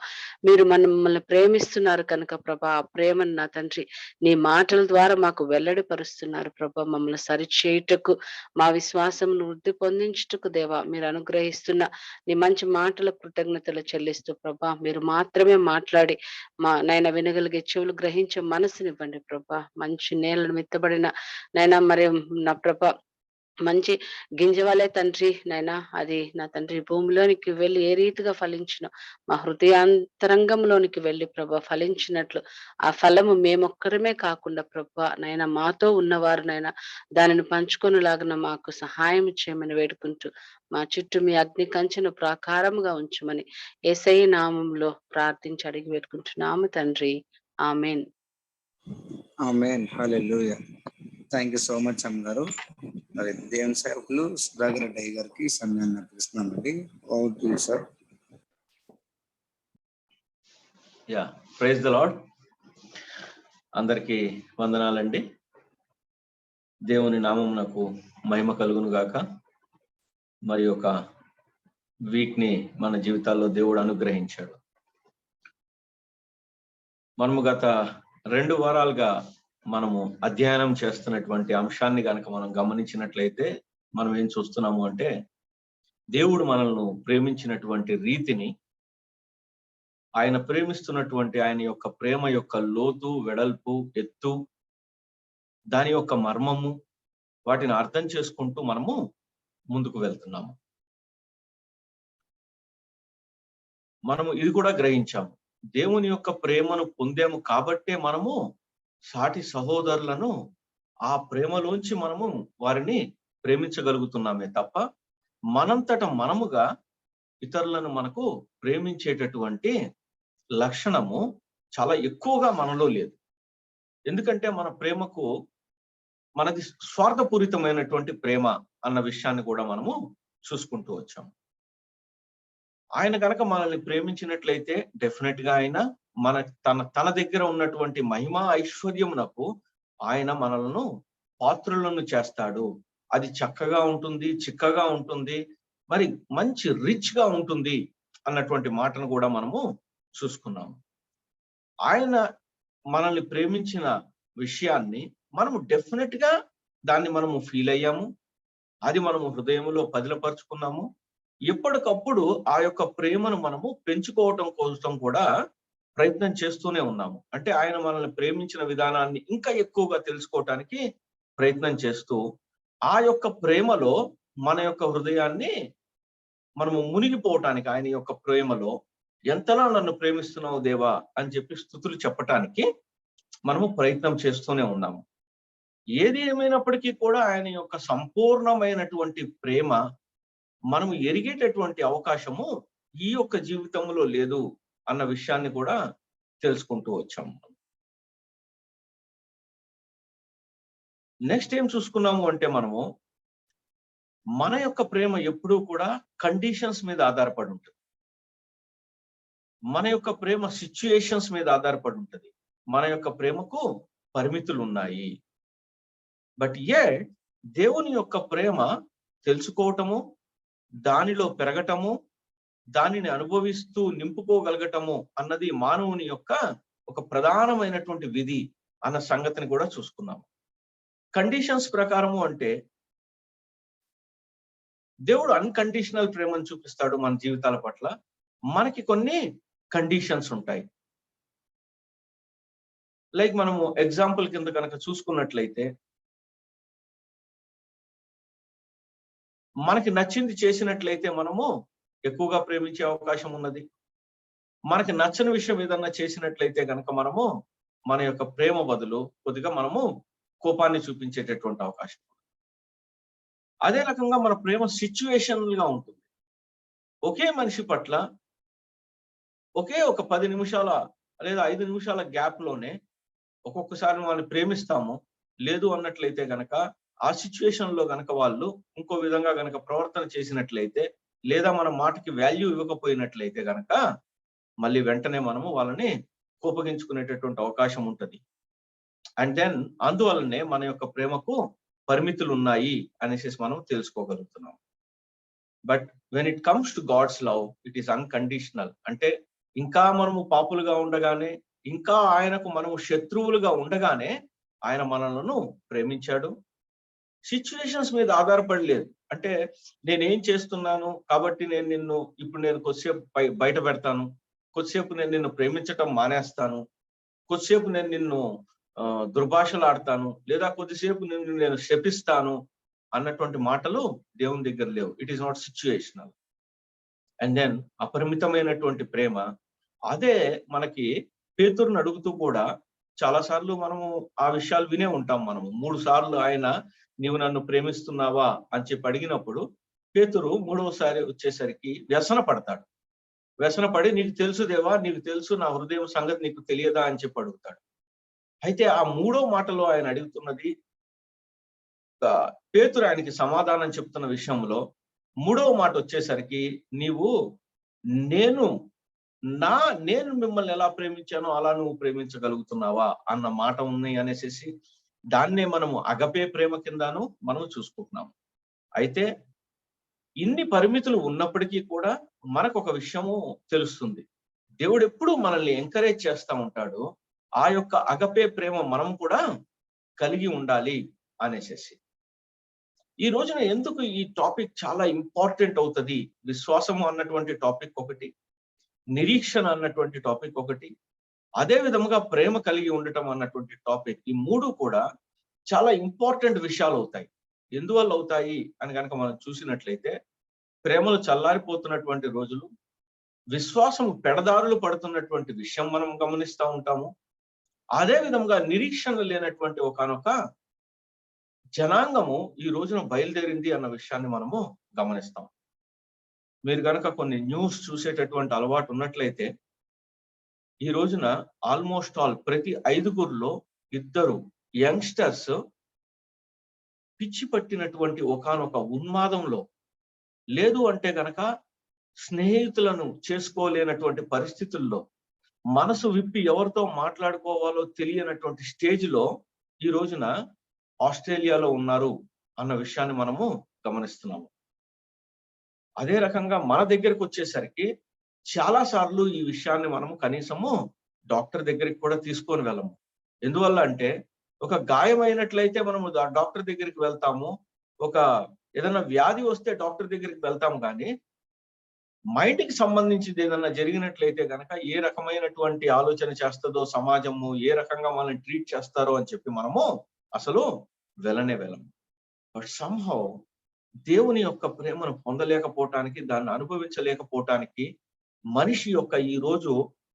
మీరు మమ్మల్ని ప్రేమిస్తున్నారు కనుక ప్రభా, ఆ ప్రేమను నా తండ్రి నీ మాటల ద్వారా మాకు వెల్లడిపరుస్తున్నారు ప్రభా. మమ్మల్ని సరిచేయుటకు, మా విశ్వాసం వృద్ధి పొందించుటకు దేవా మీరు అనుగ్రహిస్తున్న నీ మంచి మాటల కృతజ్ఞతలు చెల్లిస్తూ ప్రభా, మీరు మాత్రమే మాట్లాడి మా నైనా వినగలిగే చెవులు గ్రహించే మనసునివ్వండి ప్రభా. మంచి నేలను మెత్తబడిన నైనా మరి నా ప్రభా మంచి గింజ వలె తండ్రి నైనా అది నా తండ్రి భూమిలోనికి వెళ్ళి ఏ రీతిగా ఫలించిన మా హృదయాంతరంగంలోనికి వెళ్ళి ప్రభా ఫలించినట్లు ఆ ఫలము మేమొక్కరమే కాకుండా ప్రభా నైనా మాతో ఉన్నవారు నైనా దానిని పంచుకొనులాగున మాకు సహాయం చేయమని వేడుకుంటూ మా చుట్టూ మీ అగ్ని కంచెను ప్రాకారముగా ఉంచమని యేసయ్య నామంలో ప్రార్థించి అడిగి పెట్టుకుంటున్నాము తండ్రి. Amen. Amen. Hallelujah. Thank you so much అమ్మ గారు. మరి దేవుని సేవకులు సుధాకర్ రెడ్డి గారికి ఈ సమయాన్ని అర్పిస్తున్నామండి. Over to you sir. Yeah, praise the Lord. అందరికీ వందనాలండి. దేవుని నామమునకు మహిమ కలుగును గాక. మరి ఒక వీక్ ని మన జీవితాల్లో దేవుడు అనుగ్రహించాడు. మనము గత 2 వారాలుగా మనము అధ్యయనం చేస్తున్నటువంటి అంశాన్ని కనుక మనం గమనించినట్లయితే మనం ఏం చూస్తున్నాము అంటే, దేవుడు మనల్ని ప్రేమించినటువంటి రీతిని, ఆయన ప్రేమిస్తున్నటువంటి ఆయన యొక్క ప్రేమ యొక్క లోతు, వెడల్పు, ఎత్తు, దాని యొక్క మర్మము, వాటిని అర్థం చేసుకుంటూ మనము ముందుకు వెళ్తున్నాము. మనము ఇది కూడా గ్రహించాము, దేవుని యొక్క ప్రేమను పొందాము కాబట్టే మనము సాటి సహోదరులను ఆ ప్రేమలోంచి మనము వారిని ప్రేమించగలుగుతున్నామే తప్ప మనంతట మనముగా ఇతరులను మనకు ప్రేమించేటటువంటి లక్షణము చాలా ఎక్కువగా మనలో లేదు. ఎందుకంటే మన ప్రేమకు మనది స్వార్థపూరితమైనటువంటి ప్రేమ అన్న విషయాన్ని కూడా మనము చూసుకుంటూ వచ్చాము. ఆయన కనుక మనల్ని ప్రేమించినట్లయితే డెఫినెట్ గా ఆయన తన దగ్గర ఉన్నటువంటి మహిమా ఐశ్వర్యమునకు ఆయన మనలను పాత్రులను చేస్తాడు. అది చక్కగా ఉంటుంది, చిక్కగా ఉంటుంది, మరి మంచి రిచ్ గా ఉంటుంది అన్నటువంటి మాటను కూడా మనము చూసుకున్నాము. ఆయన మనల్ని ప్రేమించిన విషయాన్ని మనము డెఫినెట్ గా దాన్ని మనము ఫీల్ అయ్యాము, అది మనము హృదయంలో పదిలపరుచుకున్నాము. ఎప్పటికప్పుడు ఆ యొక్క ప్రేమను మనము పెంచుకోవటం కోసం కూడా ప్రయత్నం చేస్తూనే ఉన్నాము. అంటే ఆయన మనల్ని ప్రేమించిన విధానాన్ని ఇంకా ఎక్కువగా తెలుసుకోవటానికి ప్రయత్నం చేస్తూ ఆ యొక్క ప్రేమలో మన యొక్క హృదయాన్ని మనము మునిగిపోవటానికి, ఆయన యొక్క ప్రేమలో ఎంతలా నన్ను ప్రేమిస్తున్నావు దేవా అని చెప్పి స్తుతులు చెప్పటానికి మనము ప్రయత్నం చేస్తూనే ఉన్నాము. ఏది ఏమైనప్పటికీ కూడా ఆయన యొక్క సంపూర్ణమైనటువంటి ప్రేమ మనము ఎరిగేటటువంటి అవకాశము ఈ యొక్క జీవితంలో లేదు అన్న విషయాన్ని కూడా తెలుసుకుంటూ వచ్చాము. నెక్స్ట్ ఏం చూసుకున్నాము అంటే మనము మన యొక్క ప్రేమ ఎప్పుడూ కూడా కండిషన్స్ మీద ఆధారపడి ఉంటుంది. మన యొక్క ప్రేమ సిచ్యుయేషన్స్ మీద ఆధారపడి ఉంటుంది. మన యొక్క ప్రేమకు పరిమితులు ఉన్నాయి. బట్ దేవుని యొక్క ప్రేమ తెలుసుకోవటము, దానిలో పెరగటము, దానిని అనుభవిస్తూ నింపుకోగలగటము అన్నది మానవుని యొక్క ఒక ప్రధానమైనటువంటి విధి అన్న సంగతిని కూడా చూసుకున్నాము. కండిషన్స్ ప్రకారము అంటే దేవుడు అన్కండిషనల్ ప్రేమను చూపిస్తాడు మన జీవితాల పట్ల. మనకి కొన్ని కండిషన్స్ ఉంటాయి. లైక్ మనము ఎగ్జాంపుల్ కింద కనుక చూసుకున్నట్లయితే, మనకి నచ్చింది చేసినట్లయితే మనము ఎక్కువగా ప్రేమించే అవకాశం ఉన్నది. మనకి నచ్చని విషయం ఏదన్నా చేసినట్లయితే కనుక మనము మన యొక్క ప్రేమ బదులు కొద్దిగా మనము కోపాన్ని చూపించేటటువంటి అవకాశం. అదే రకంగా మన ప్రేమ సిచ్యువేషనల్ గా ఉంటుంది. ఒకే మనిషి పట్ల ఒకే ఒక 10 నిమిషాల లేదా 5 నిమిషాల గ్యాప్ లోనే ఒక్కొక్కసారి వాళ్ళని ప్రేమిస్తాము. లేదు అన్నట్లయితే గనక ఆ సిచ్యువేషన్ లో గనక వాళ్ళు ఇంకో విధంగా గనక ప్రవర్తన చేసినట్లయితే, లేదా మన మాటకి వాల్యూ ఇవ్వకపోయినట్లయితే గనక మళ్ళీ వెంటనే మనము వాళ్ళని కోపగించుకునేటటువంటి అవకాశం ఉంటుంది. అండ్ దెన్ అందువల్లనే మన యొక్క ప్రేమకు పరిమితులు ఉన్నాయి అనేసి మనం తెలుసుకోగలుగుతున్నాం. But when it comes to God's love, it is unconditional. అంటే ఇంకా మనము పాపులుగా ఉండగానే, ఇంకా ఆయనకు మనము శత్రువులుగా ఉండగానే ఆయన మనలను ప్రేమించాడు. సిచ్యువేషన్స్ మీద ఆధారపడలేదు. అంటే నేనేం చేస్తున్నాను కాబట్టి నేను కొద్దిసేపు బయట పెడతాను, కొద్దిసేపు నేను నిన్ను ప్రేమించటం మానేస్తాను, కొద్దిసేపు నేను నిన్ను దుర్భాషలు ఆడతాను, లేదా కొద్దిసేపు నేను శపిస్తాను అన్నటువంటి మాటలు దేవుని దగ్గర లేవు. It is not situational. And then అపరిమితమైనటువంటి ప్రేమ. అదే మనకి పేతురుని అడుగుతూ కూడా చాలా సార్లు మనము ఆ విషయాలు వినే ఉంటాం. మనము 3 సార్లు ఆయన నీవు నన్ను ప్రేమిస్తున్నావా అని చెప్పి అడిగినప్పుడు పేతురు 3వసారి వచ్చేసరికి వ్యసన పడతాడు. వ్యసనపడి నీకు తెలుసు దేవా, నీకు తెలుసు, నా హృదయం సంగతి నీకు తెలియదా అని చెప్పి అడుగుతాడు. అయితే ఆ 3వ మాటలో ఆయన అడుగుతున్నది, పేతురు ఆయనకి సమాధానం చెప్తున్న విషయంలో 3వ మాట వచ్చేసరికి నేను మిమ్మల్ని ఎలా ప్రేమించానో అలా నువ్వు ప్రేమించగలుగుతున్నావా అన్న మాట ఉంది అనేసి దాన్నే మనము అగపే ప్రేమ కిందను మనం చూసుకుంటున్నాం. అయితే ఇన్ని పరిమితులు ఉన్నప్పటికీ కూడా మనకు ఒక విషయము తెలుస్తుంది. దేవుడు ఎప్పుడు మనల్ని ఎంకరేజ్ చేస్తూ ఉంటాడు. ఆ యొక్క అగపే ప్రేమ మనం కూడా కలిగి ఉండాలి అనేసి. ఈ రోజున ఎందుకు ఈ టాపిక్ చాలా ఇంపార్టెంట్ అవుతుంది? విశ్వాసము అన్నటువంటి టాపిక్ ఒకటి, నిరీక్షణ అన్నటువంటి టాపిక్ ఒకటి, అదే విధముగా ప్రేమ కలిగి ఉండటం అన్నటువంటి టాపిక్, ఈ 3 కూడా చాలా ఇంపార్టెంట్ విషయాలు అవుతాయి. ఎందువల్ల అవుతాయి అని కనుక మనం చూసినట్లయితే, ప్రేమలు చల్లారిపోతున్నటువంటి రోజులు, విశ్వాసం పెడదారులు పడుతున్నటువంటి విషయం మనం గమనిస్తూ ఉంటాము. అదే విధంగా నిరీక్షణ లేనటువంటి ఒకానొక జనాంగము ఈ రోజున బయలుదేరింది అన్న విషయాన్ని మనము గమనిస్తాం. మీరు కనుక కొన్ని న్యూస్ చూసేటటువంటి అలవాటు ఉన్నట్లయితే ఈ రోజున ఆల్మోస్ట్ ఆల్ ప్రతి 5గురిలో 2 యంగ్స్టర్స్ పిచ్చి పట్టినటువంటి ఒకానొక ఉన్మాదంలో, లేదు అంటే గనక స్నేహితులను చేసుకోలేనటువంటి పరిస్థితుల్లో, మనసు విప్పి ఎవరితో మాట్లాడుకోవాలో తెలియనటువంటి స్టేజ్లో ఈ రోజున ఆస్ట్రేలియాలో ఉన్నారు అన్న విషయాన్ని మనము గమనిస్తున్నాము. అదే రకంగా మన దగ్గరకు వచ్చేసరికి చాలా సార్లు ఈ విషయాన్ని మనము కనీసము డాక్టర్ దగ్గరికి కూడా తీసుకొని వెళ్ళము. ఎందువల్ల అంటే ఒక గాయమైనట్లయితే మనము డాక్టర్ దగ్గరికి వెళ్తాము, ఒక ఏదైనా వ్యాధి వస్తే డాక్టర్ దగ్గరికి వెళ్తాము, కానీ మైండ్కి సంబంధించింది ఏదన్నా జరిగినట్లయితే గనక ఏ రకమైనటువంటి ఆలోచన చేస్తుందో సమాజము, ఏ రకంగా మనల్ని ట్రీట్ చేస్తారో అని చెప్పి మనము అసలు వెళ్ళము. బట్ సమ్హౌ దేవుని యొక్క ప్రేమను పొందలేకపోవటానికి, దాన్ని అనుభవించలేకపోవటానికి, మనిషి యొక్క ఈ రోజు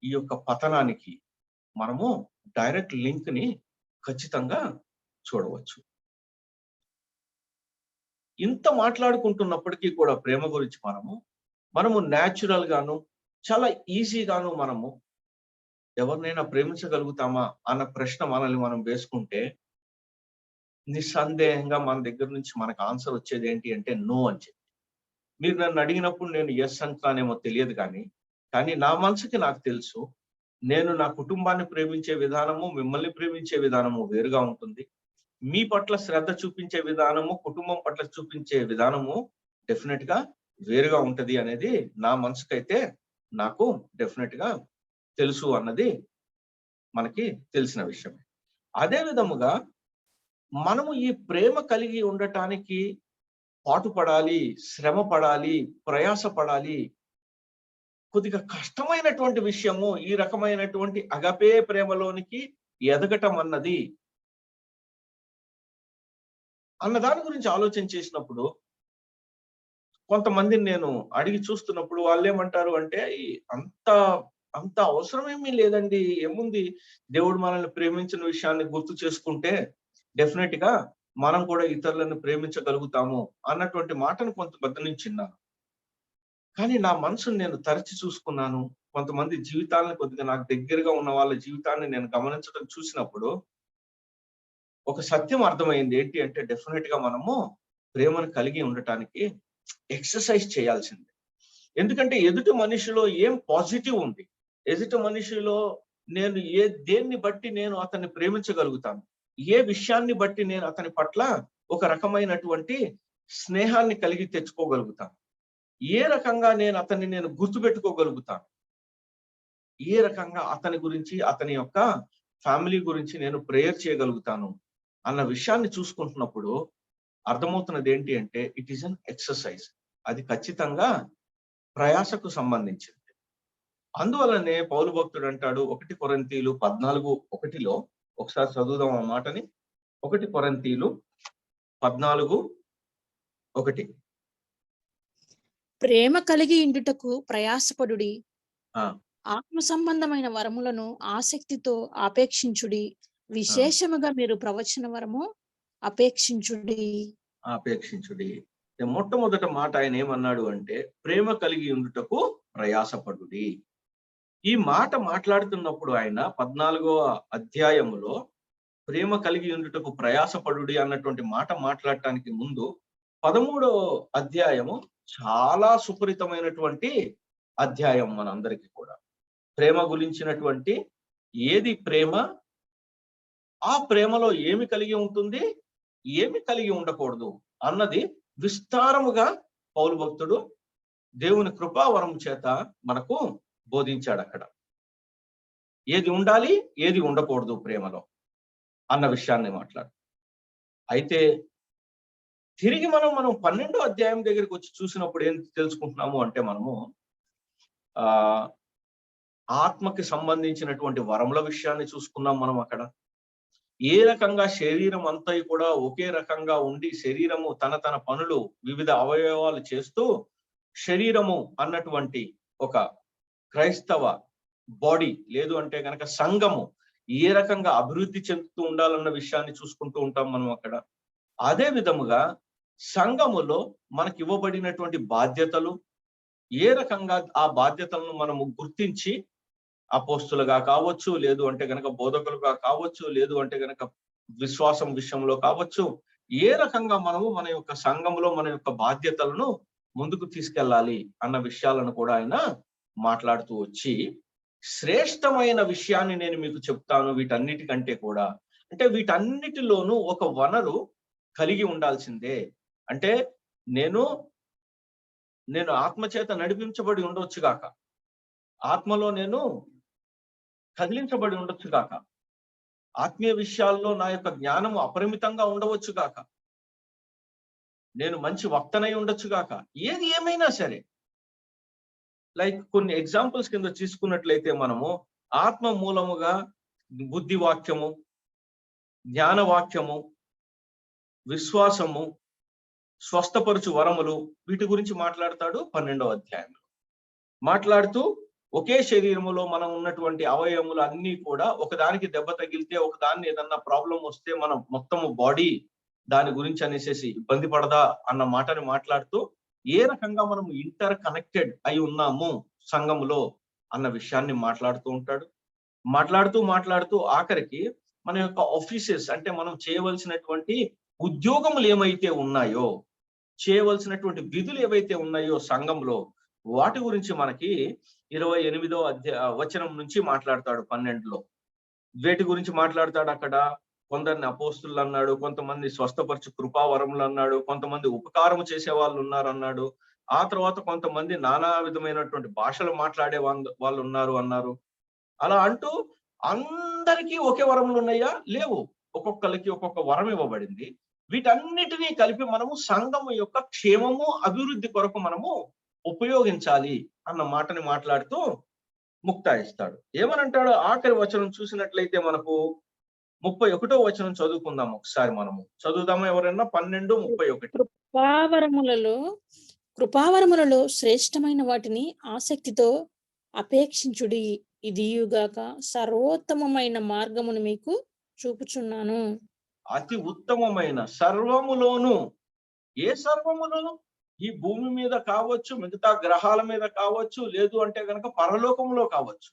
ఈ యొక్క పతనానికి మనము డైరెక్ట్ లింక్ ని ఖచ్చితంగా చూడవచ్చు. ఇంత మాట్లాడుకుంటున్నప్పటికీ కూడా ప్రేమ గురించి మనము న్యాచురల్ గాను చాలా ఈజీగాను మనము ఎవరినైనా ప్రేమించగలుగుతామా అన్న ప్రశ్న మనల్ని మనం వేసుకుంటే నిస్సందేహంగా మన దగ్గర నుంచి మనకు ఆన్సర్ వచ్చేది ఏంటి అంటే నో అని చెప్పి. మీరు నన్ను అడిగినప్పుడు నేను ఎస్ అంటానేమో తెలియదు, కానీ నా మనసుకి నాకు తెలుసు, నేను నా కుటుంబాన్ని ప్రేమించే విధానము, మిమ్మల్ని ప్రేమించే విధానము వేరుగా ఉంటుంది. మీ పట్ల శ్రద్ధ చూపించే విధానము, కుటుంబం పట్ల చూపించే విధానము డెఫినెట్ గా వేరుగా ఉంటది అనేది నా మనసుకైతే నాకు డెఫినెట్ గా తెలుసు అన్నది మనకి తెలిసిన విషయమే. అదే విధముగా మనము ఈ ప్రేమ కలిగి ఉండటానికి పాటుపడాలి, శ్రమ పడాలి, ప్రయాస పడాలి. కొద్దిగా కష్టమైనటువంటి విషయము ఈ రకమైనటువంటి అగపే ప్రేమలోనికి ఎదగటం అన్నది అన్న దాని గురించి ఆలోచన చేసినప్పుడు కొంతమందిని నేను అడిగి చూస్తున్నప్పుడు వాళ్ళు ఏమంటారు అంటే, అంత అవసరం ఏమీ లేదండి, ఏముంది, దేవుడు మనల్ని ప్రేమించిన విషయాన్ని గుర్తు చేసుకుంటే డెఫినెట్ గా మనం కూడా ఇతరులను ప్రేమించగలుగుతాము అన్నటువంటి మాటను కొంతమంది నుంచి విన్నాను. కానీ నా మనసును నేను తరచి చూసుకున్నాను. కొంతమంది జీవితాలను, కొద్దిగా నాకు దగ్గరగా ఉన్న వాళ్ళ జీవితాన్ని నేను గమనించడం చూసినప్పుడు ఒక సత్యం అర్థమైంది. ఏంటి అంటే డెఫినెట్ గా మనము ప్రేమను కలిగి ఉండటానికి ఎక్సర్సైజ్ చేయాల్సిందే. ఎందుకంటే ఎదుటి మనిషిలో ఏం పాజిటివ్ ఉంది, ఎదుటి మనిషిలో నేను దేన్ని బట్టి నేను అతన్ని ప్రేమించగలుగుతాను, ఏ విషయాన్ని బట్టి నేను అతని పట్ల ఒక రకమైనటువంటి స్నేహాన్ని కలిగి తెచ్చుకోగలుగుతాను, ఏ రకంగా నేను అతన్ని గుర్తుపెట్టుకోగలుగుతాను, ఏ రకంగా అతని గురించి, అతని యొక్క ఫ్యామిలీ గురించి నేను ప్రేయర్ చేయగలుగుతాను అన్న విషయాన్ని చూసుకుంటున్నప్పుడు అర్థమవుతున్నది ఏంటి అంటే ఇట్ ఈస్ అన్ ఎక్సర్సైజ్. అది ఖచ్చితంగా ప్రయాసకు సంబంధించింది. అందువల్లనే పౌలు భక్తుడు అంటాడు 1 కొరింథీయులు 14:1 ఒకసారి చదువుదాం ఆ మాటని. 1 కొరింథీయులు 14:1 ప్రేమ కలిగి ఇండుటకు ప్రయాసపడుడి, ఆ ఆత్మ సంబంధమైన వరములను ఆసక్తితో ఆపేక్షించుడి, విశేషముగా మీరు ప్రవచన వరము ఆపేక్షించుడి. మొట్టమొదట మాట ఆయన ఏమన్నాడు అంటే ప్రేమ కలిగి ఉండుటకు ప్రయాసపడుడి. ఈ మాట మాట్లాడుతున్నప్పుడు ఆయన 14వ అధ్యాయములో ప్రేమ కలిగి ఉండుటకు ప్రయాసపడుడి అన్నటువంటి మాట మాట్లాడటానికి ముందు 13వ అధ్యాయము చాలా సుపరితమైనటువంటి అధ్యాయం మనందరికీ కూడా. ప్రేమ గురించినటువంటి ఏది ప్రేమ, ఆ ప్రేమలో ఏమి కలిగి ఉంటుంది, ఏమి కలిగి ఉండకూడదు అన్నది విస్తారముగా పౌలు భక్తుడు దేవుని కృపావరం చేత మనకు బోధించాడు. అక్కడ ఏది ఉండాలి, ఏది ఉండకూడదు ప్రేమలో అన్న విషయాన్ని మాట్లాడు. అయితే తిరిగి మనం 12వ అధ్యాయం దగ్గరికి వచ్చి చూసినప్పుడు ఏం తెలుసుకుంటున్నాము అంటే మనము ఆత్మకి సంబంధించినటువంటి వరముల విషయాన్ని చూసుకున్నాం. మనం అక్కడ ఏ రకంగా శరీరం అంతా కూడా ఒకే రకంగా ఉండి శరీరము తన పనులు వివిధ అవయవాలు చేస్తూ శరీరము అన్నటువంటి ఒక క్రైస్తవ బాడీ, లేదు అంటే కనుక సంఘము ఏ రకంగా అభివృద్ధి చెందుతూ ఉండాలన్న విషయాన్ని చూసుకుంటూ ఉంటాం మనం అక్కడ. అదే విధముగా సంఘములో మనకి ఇవ్వబడినటువంటి బాధ్యతలు, ఏ రకంగా ఆ బాధ్యతలను మనము గుర్తించి అపోస్తులుగా కావచ్చు, లేదు అంటే గనక బోధకులుగా కావచ్చు, లేదు అంటే గనక విశ్వాసం విషయంలో కావచ్చు, ఏ రకంగా మనము మన యొక్క సంఘంలో మన యొక్క బాధ్యతలను ముందుకు తీసుకెళ్ళాలి అన్న విషయాలను కూడా ఆయన మాట్లాడుతూ వచ్చి, శ్రేష్టమైన విషయాన్ని నేను మీకు చెప్తాను వీటన్నిటికంటే కూడా. అంటే వీటన్నిటిలోనూ ఒక వనరు కలిగి ఉండాల్సిందే. అంటే నేను ఆత్మచేత నడిపించబడి ఉండొచ్చు గాక, ఆత్మలో నేను కదిలించబడి ఉండొచ్చు గాక, ఆత్మీయ విషయాల్లో నా యొక్క జ్ఞానము అపరిమితంగా ఉండవచ్చు గాక, నేను మంచి వక్తనై ఉండొచ్చు గాక, ఏది ఏమైనా సరే, లైక్ కొన్ని ఎగ్జాంపుల్స్ కింద తీసుకున్నట్లయితే మనము ఆత్మ మూలముగా బుద్ధి వాక్యము, జ్ఞాన వాక్యము, విశ్వాసము, స్వస్థపరుచు వరములు, వీటి గురించి మాట్లాడతాడు 12వ అధ్యాయంలో. మాట్లాడుతూ ఒకే శరీరములో మనం ఉన్నటువంటి అవయవములు అన్ని కూడా ఒకదానికి దెబ్బ తగిలితే, ఒకదాన్ని ఏదన్నా ప్రాబ్లం వస్తే మనం మొత్తము బాడీ దాని గురించి అనేసి ఇబ్బంది పడదా అన్న మాటని మాట్లాడుతూ, ఏ రకంగా మనం ఇంటర్ కనెక్టెడ్ అయి ఉన్నాము సంఘములో అన్న విషయాన్ని మాట్లాడుతూ ఉంటాడు. మాట్లాడుతూ ఆఖరికి మన యొక్క ఆఫీసెస్, అంటే మనం చేయవలసినటువంటి ఉద్యోగములు ఏమైతే ఉన్నాయో, చేయవలసినటువంటి విధులు ఏవైతే ఉన్నాయో సంఘంలో, వాటి గురించి మనకి 28వ వచనం నుంచి మాట్లాడతాడు 12లో. వేటి గురించి మాట్లాడతాడు అక్కడ? కొందరిని అపోస్తులు అన్నాడు, కొంతమంది స్వస్థపరచు కృపావరములు అన్నాడు, కొంతమంది ఉపకారము చేసే వాళ్ళు ఉన్నారు అన్నాడు, ఆ తర్వాత కొంతమంది నానా విధమైనటువంటి భాషలు మాట్లాడే వాళ్ళు ఉన్నారు అన్నారు. అలా అంటూ అందరికీ ఒకే వరములు ఉన్నాయా? లేవు. ఒక్కొక్కరికి ఒక్కొక్క వరం ఇవ్వబడింది. వీటన్నిటినీ కలిపి మనము సంఘము యొక్క క్షేమము, అభివృద్ధి కొరకు మనము ఉపయోగించాలి అన్న మాటని మాట్లాడుతూ ముక్తాయిస్తాడు. ఏమనంటాడు? ఆఖరి వచనం చూసినట్లయితే మనకు 31వ వచనం చదువుకుందాం ఒకసారి. మనము చదువుదామా ఎవరైనా? 12:31. కృపావరములలో శ్రేష్టమైన వాటిని ఆసక్తితో అపేక్షించుడి, ఇదియుగాక సర్వోత్తమమైన మార్గమును మీకు చూపుచున్నాను. అతి ఉత్తమమైన సర్వములోను. ఏ సర్వములోను? ఈ భూమి మీద కావచ్చు, మిగతా గ్రహాల మీద కావచ్చు, లేదు అంటే గనక పరలోకంలో కావచ్చు,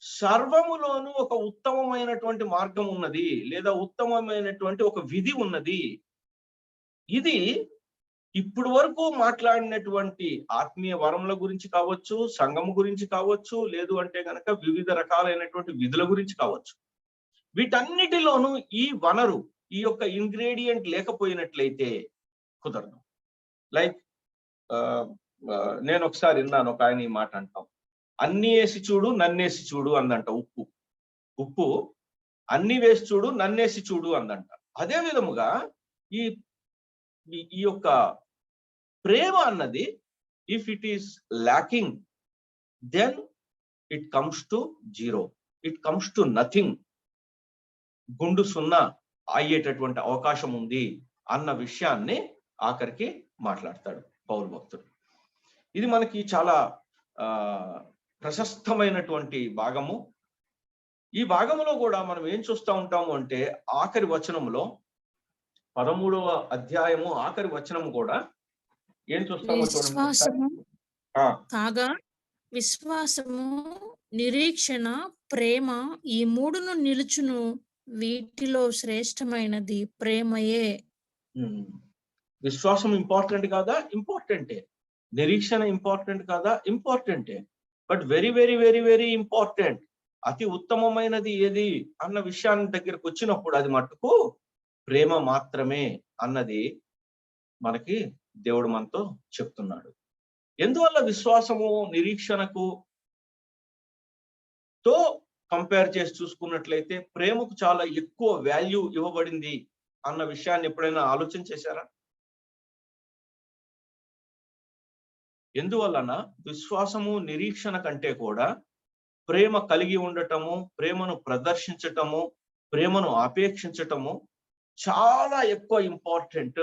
సర్వములోను ఒక ఉత్తమమైనటువంటి మార్గం ఉన్నది, లేదా ఉత్తమమైనటువంటి ఒక విధి ఉన్నది. ఇది ఇప్పుడు వరకు మాట్లాడినటువంటి ఆత్మీయ వరముల గురించి కావచ్చు, సంఘము గురించి కావచ్చు, లేదు అంటే గనక వివిధ రకాలైనటువంటి విధుల గురించి కావచ్చు, వీటన్నిటిలోనూ ఈ వనరు, ఈ యొక్క ఇంగ్రీడియంట్ లేకపోయినట్లయితే కుదరదు. లైక్ నేను ఒకసారి విన్నాను, ఒక ఆయన ఈ మాట అంటాం, అన్ని వేసి చూడు నన్నేసి చూడు అందంట. ఉప్పు అన్ని వేసి చూడు నన్నేసి చూడు అందంట. అదే విధముగా ఈ యొక్క ప్రేమ అన్నది, if it is lacking, then it comes to zero, it comes to nothing. గుండు సున్నా అయ్యేటటువంటి అవకాశం ఉంది అన్న విషయాన్ని ఆఖరికి మాట్లాడతాడు పౌలు భక్తుడు. ఇది మనకి చాలా ప్రశస్తమైనటువంటి భాగము. ఈ భాగంలో కూడా మనం ఏం చూస్తూ ఉంటాము అంటే, ఆఖరి వచనములో 13వ అధ్యాయము ఆఖరి వచనము కూడా ఏం చూస్తామో చూడండి. కాగా విశ్వాసము, నిరీక్షణ, ప్రేమ, ఈ మూడును నిలుచును, వీటిలో శ్రేష్టమైనది ప్రేమయే. విశ్వాసం ఇంపార్టెంట్ కాదా? ఇంపార్టెంటే. నిరీక్షణ ఇంపార్టెంట్ కాదా? ఇంపార్టెంటే. But very very very very important, అతి ఉత్తమమైనది ఏది అన్న విషయాన్ని దగ్గరకు వచ్చినప్పుడు అది మట్టుకు ప్రేమ మాత్రమే అన్నది మనకి దేవుడు మనతో చెప్తున్నాడు. ఎందువల్ల విశ్వాసము నిరీక్షణకు తో కంపేర్ చేసి చూసుకున్నట్లయితే ప్రేమకు చాలా ఎక్కువ వాల్యూ ఇవ్వబడింది అన్న విషయాన్ని ఎప్పుడైనా ఆలోచన చేశారా? ఎందువలన విశ్వాసము నిరీక్షణ కంటే కూడా ప్రేమ కలిగి ఉండటము, ప్రేమను ప్రదర్శించటము, ప్రేమను ఆపేక్షించటము చాలా ఎక్కువ ఇంపార్టెంట్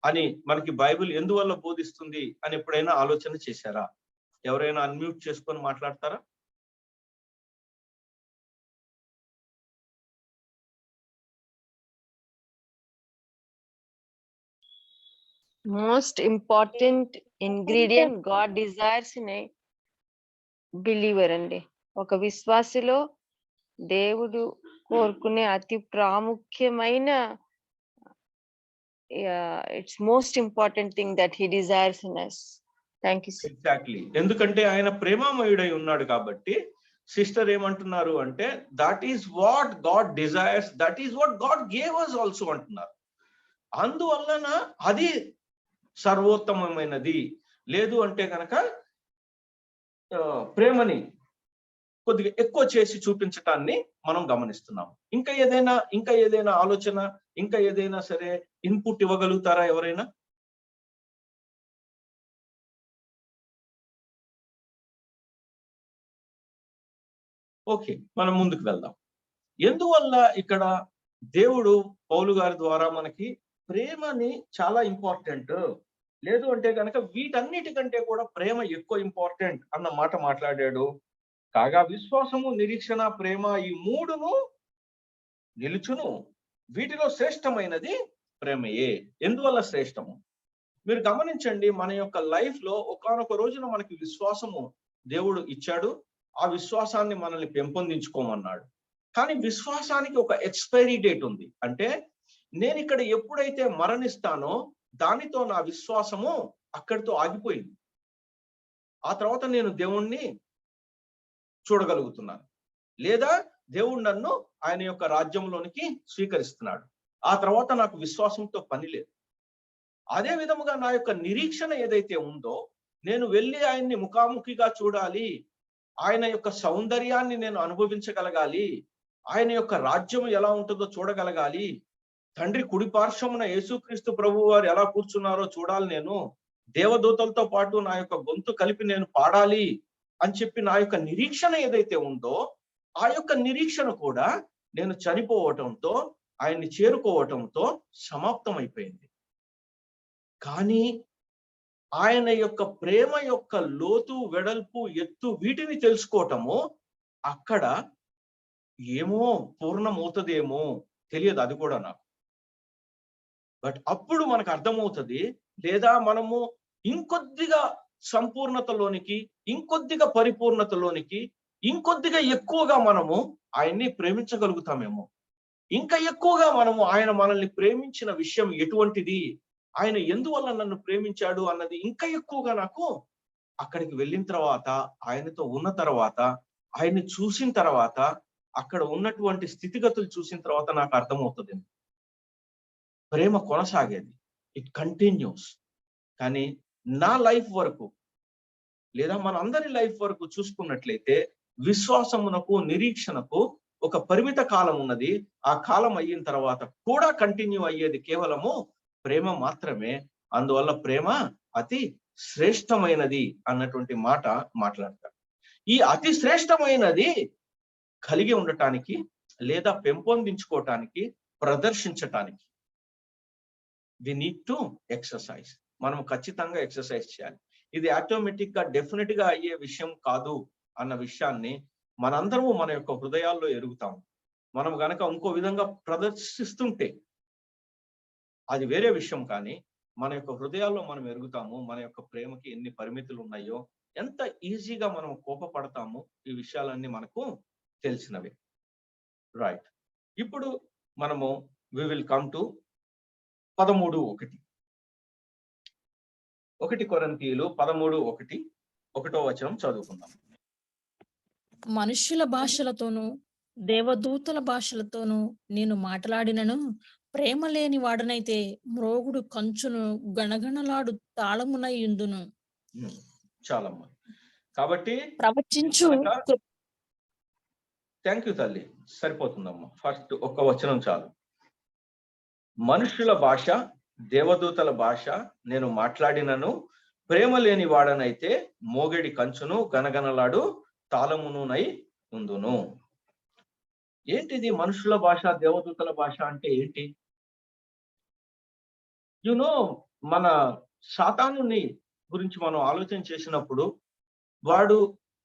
అని మనకి బైబిల్ ఎందువల్ల బోధిస్తుంది అని ఎప్పుడైనా ఆలోచన చేశారా? ఎవరైనా అన్మ్యూట్ చేసుకొని మాట్లాడతారా? most important ingredient God desires in a believer అండి. ఒక విశ్వాసిలో దేవుడు కోరుకునే అతి ప్రాముఖ్యమైన it's most important thing that he desires in us. Thank you. Exactly. ఎందుకంటే ఆయన ప్రేమామయుడై ఉన్నాడు కాబట్టి సిస్టర్ ఏమంటున్నారు అంటే that is what God desires, that is what God gave us also అంటున్నారు. అందువలన అది సర్వోత్తమమైనది. లేదు అంటే కనుక ప్రేమని కొద్దిగా ఎక్కువ చేసి చూపించటాన్ని మనం గమనిస్తున్నాం. ఇంకా ఏదైనా ఆలోచన, ఇంకా ఏదైనా సరే ఇన్పుట్ ఇవ్వగలుగుతారా ఎవరైనా? ఓకే, మనం ముందుకు వెళ్దాం. ఎందువల్ల ఇక్కడ దేవుడు పౌలు గారి ద్వారా మనకి ప్రేమని చాలా ఇంపార్టెంట్, లేదు అంటే కనుక వీటన్నిటికంటే కూడా ప్రేమ ఎక్కువ ఇంపార్టెంట్ అన్న మాట మాట్లాడాడు. కాగా విశ్వాసము, నిరీక్షణ, ప్రేమ ఈ మూడును నిలుచును, వీటిలో శ్రేష్టమైనది ప్రేమయే. ఎందువల్ల శ్రేష్టము? మీరు గమనించండి, మన యొక్క లైఫ్ లో ఒకానొక రోజున మనకి విశ్వాసము దేవుడు ఇచ్చాడు. ఆ విశ్వాసాన్ని మనల్ని పెంపొందించుకోమన్నాడు. కానీ విశ్వాసానికి ఒక ఎక్స్పైరీ డేట్ ఉంది. అంటే నేను ఇక్కడ ఎప్పుడైతే మరణిస్తానో దానితో నా విశ్వాసము అక్కడితో ఆగిపోయింది. ఆ తర్వాత నేను దేవుణ్ణి చూడగలుగుతున్నాను, లేదా దేవుడు నన్ను ఆయన యొక్క రాజ్యంలోనికి స్వీకరిస్తున్నాడు. ఆ తర్వాత నాకు విశ్వాసంతో పని లేదు. అదే విధముగా నా యొక్క నిరీక్షణ ఏదైతే ఉందో, నేను వెళ్ళి ఆయన్ని ముఖాముఖిగా చూడాలి, ఆయన యొక్క సౌందర్యాన్ని నేను అనుభవించగలగాలి, ఆయన యొక్క రాజ్యం ఎలా ఉంటుందో చూడగలగాలి, తండ్రి కుడి పార్శ్వమున యేసుక్రీస్తు ప్రభు వారు ఎలా కూర్చున్నారో చూడాలి, నేను దేవదూతలతో పాటు నా యొక్క గొంతు కలిపి నేను పాడాలి అని చెప్పి నా యొక్క నిరీక్షణ ఏదైతే ఉందో, ఆ యొక్క నిరీక్షణ కూడా నేను చనిపోవటంతో, ఆయన్ని చేరుకోవటంతో సమాప్తం అయిపోయింది. కానీ ఆయన యొక్క ప్రేమ యొక్క లోతు, వెడల్పు, ఎత్తు వీటిని తెలుసుకోవటము అక్కడ ఏమో పూర్ణమవుతుందేమో తెలియదు, అది కూడా నాకు. బట్ అప్పుడు మనకు అర్థమవుతుంది, లేదా మనము ఇంకొద్దిగా సంపూర్ణతలోనికి, ఇంకొద్దిగా పరిపూర్ణతలోనికి, ఇంకొద్దిగా ఎక్కువగా మనము ఆయన్ని ప్రేమించగలుగుతామేమో. ఇంకా ఎక్కువగా మనము ఆయన మనల్ని ప్రేమించిన విషయం ఎటువంటిది, ఆయన ఎందువల్ల నన్ను ప్రేమించాడు అన్నది ఇంకా ఎక్కువగా నాకు అక్కడికి వెళ్ళిన తర్వాత, ఆయనతో ఉన్న తర్వాత, ఆయన్ని చూసిన తర్వాత, అక్కడ ఉన్నటువంటి స్థితిగతులు చూసిన తర్వాత నాకు అర్థమవుతుంది. ప్రేమ కొనసాగేది, ఇట్ కంటిన్యూస్. కానీ నా లైఫ్ వరకు, లేదా మన అందరి లైఫ్ వరకు చూసుకున్నట్లయితే విశ్వాసమునకు, నిరీక్షణకు ఒక పరిమిత కాలం ఉన్నది. ఆ కాలం అయిన తర్వాత కూడా కంటిన్యూ అయ్యేది కేవలము ప్రేమ మాత్రమే. అందువల్ల ప్రేమ అతి శ్రేష్టమైనది అన్నటువంటి మాట మాట్లాడతారు. ఈ అతి శ్రేష్టమైనది కలిగి ఉండటానికి, లేదా పెంపొందించుకోవటానికి, ప్రదర్శించటానికి వి నీడ్ టు ఎక్సర్సైజ్. మనం ఖచ్చితంగా ఎక్సర్సైజ్ చేయాలి. ఇది ఆటోమేటిక్ గా, డెఫినెట్ గా అయ్యే విషయం కాదు అన్న విషయాన్ని మనందరము మన యొక్క హృదయాల్లో ఎరుగుతాము. మనం గనక ఇంకో విధంగా ప్రదర్శిస్తుంటే అది వేరే విషయం, కానీ మన యొక్క హృదయాల్లో మనం ఎరుగుతాము మన యొక్క ప్రేమకి ఎన్ని పరిమితులు ఉన్నాయో, ఎంత ఈజీగా మనం కోపపడతాము. ఈ విషయాలన్నీ మనకు తెలిసినవే. రైట్, ఇప్పుడు మనము వి విల్ కమ్ టు 13:1. 1 కొరింథీయులు 13:1, 1వ వచనం చదువుకుందాం. మనుష్యుల భాషలతోనూ దేవదూతల భాషలతోనూ నేను మాట్లాడినను, ప్రేమ లేని వాడనైతే మ్రోగుడు కంచును గణగణలాడు తాళమునై యుందును. చాలమ్మా. కాబట్టి ప్రవచించు థ్యాంక్ యూ తల్లి, సరిపోతుందమ్మా. ఫస్ట్ ఒక్క వచనం చాలు. మనుషుల భాష, దేవదూతల భాష నేను మాట్లాడినను, ప్రేమ లేని వాడనైతే మోగెడి కంచును గనగనలాడు తాళమునునై ఉందును. ఏంటిది మనుషుల భాష, దేవదూతల భాష అంటే ఏంటి? మన సాతానుని గురించి మనం ఆలోచన చేసినప్పుడు, వాడు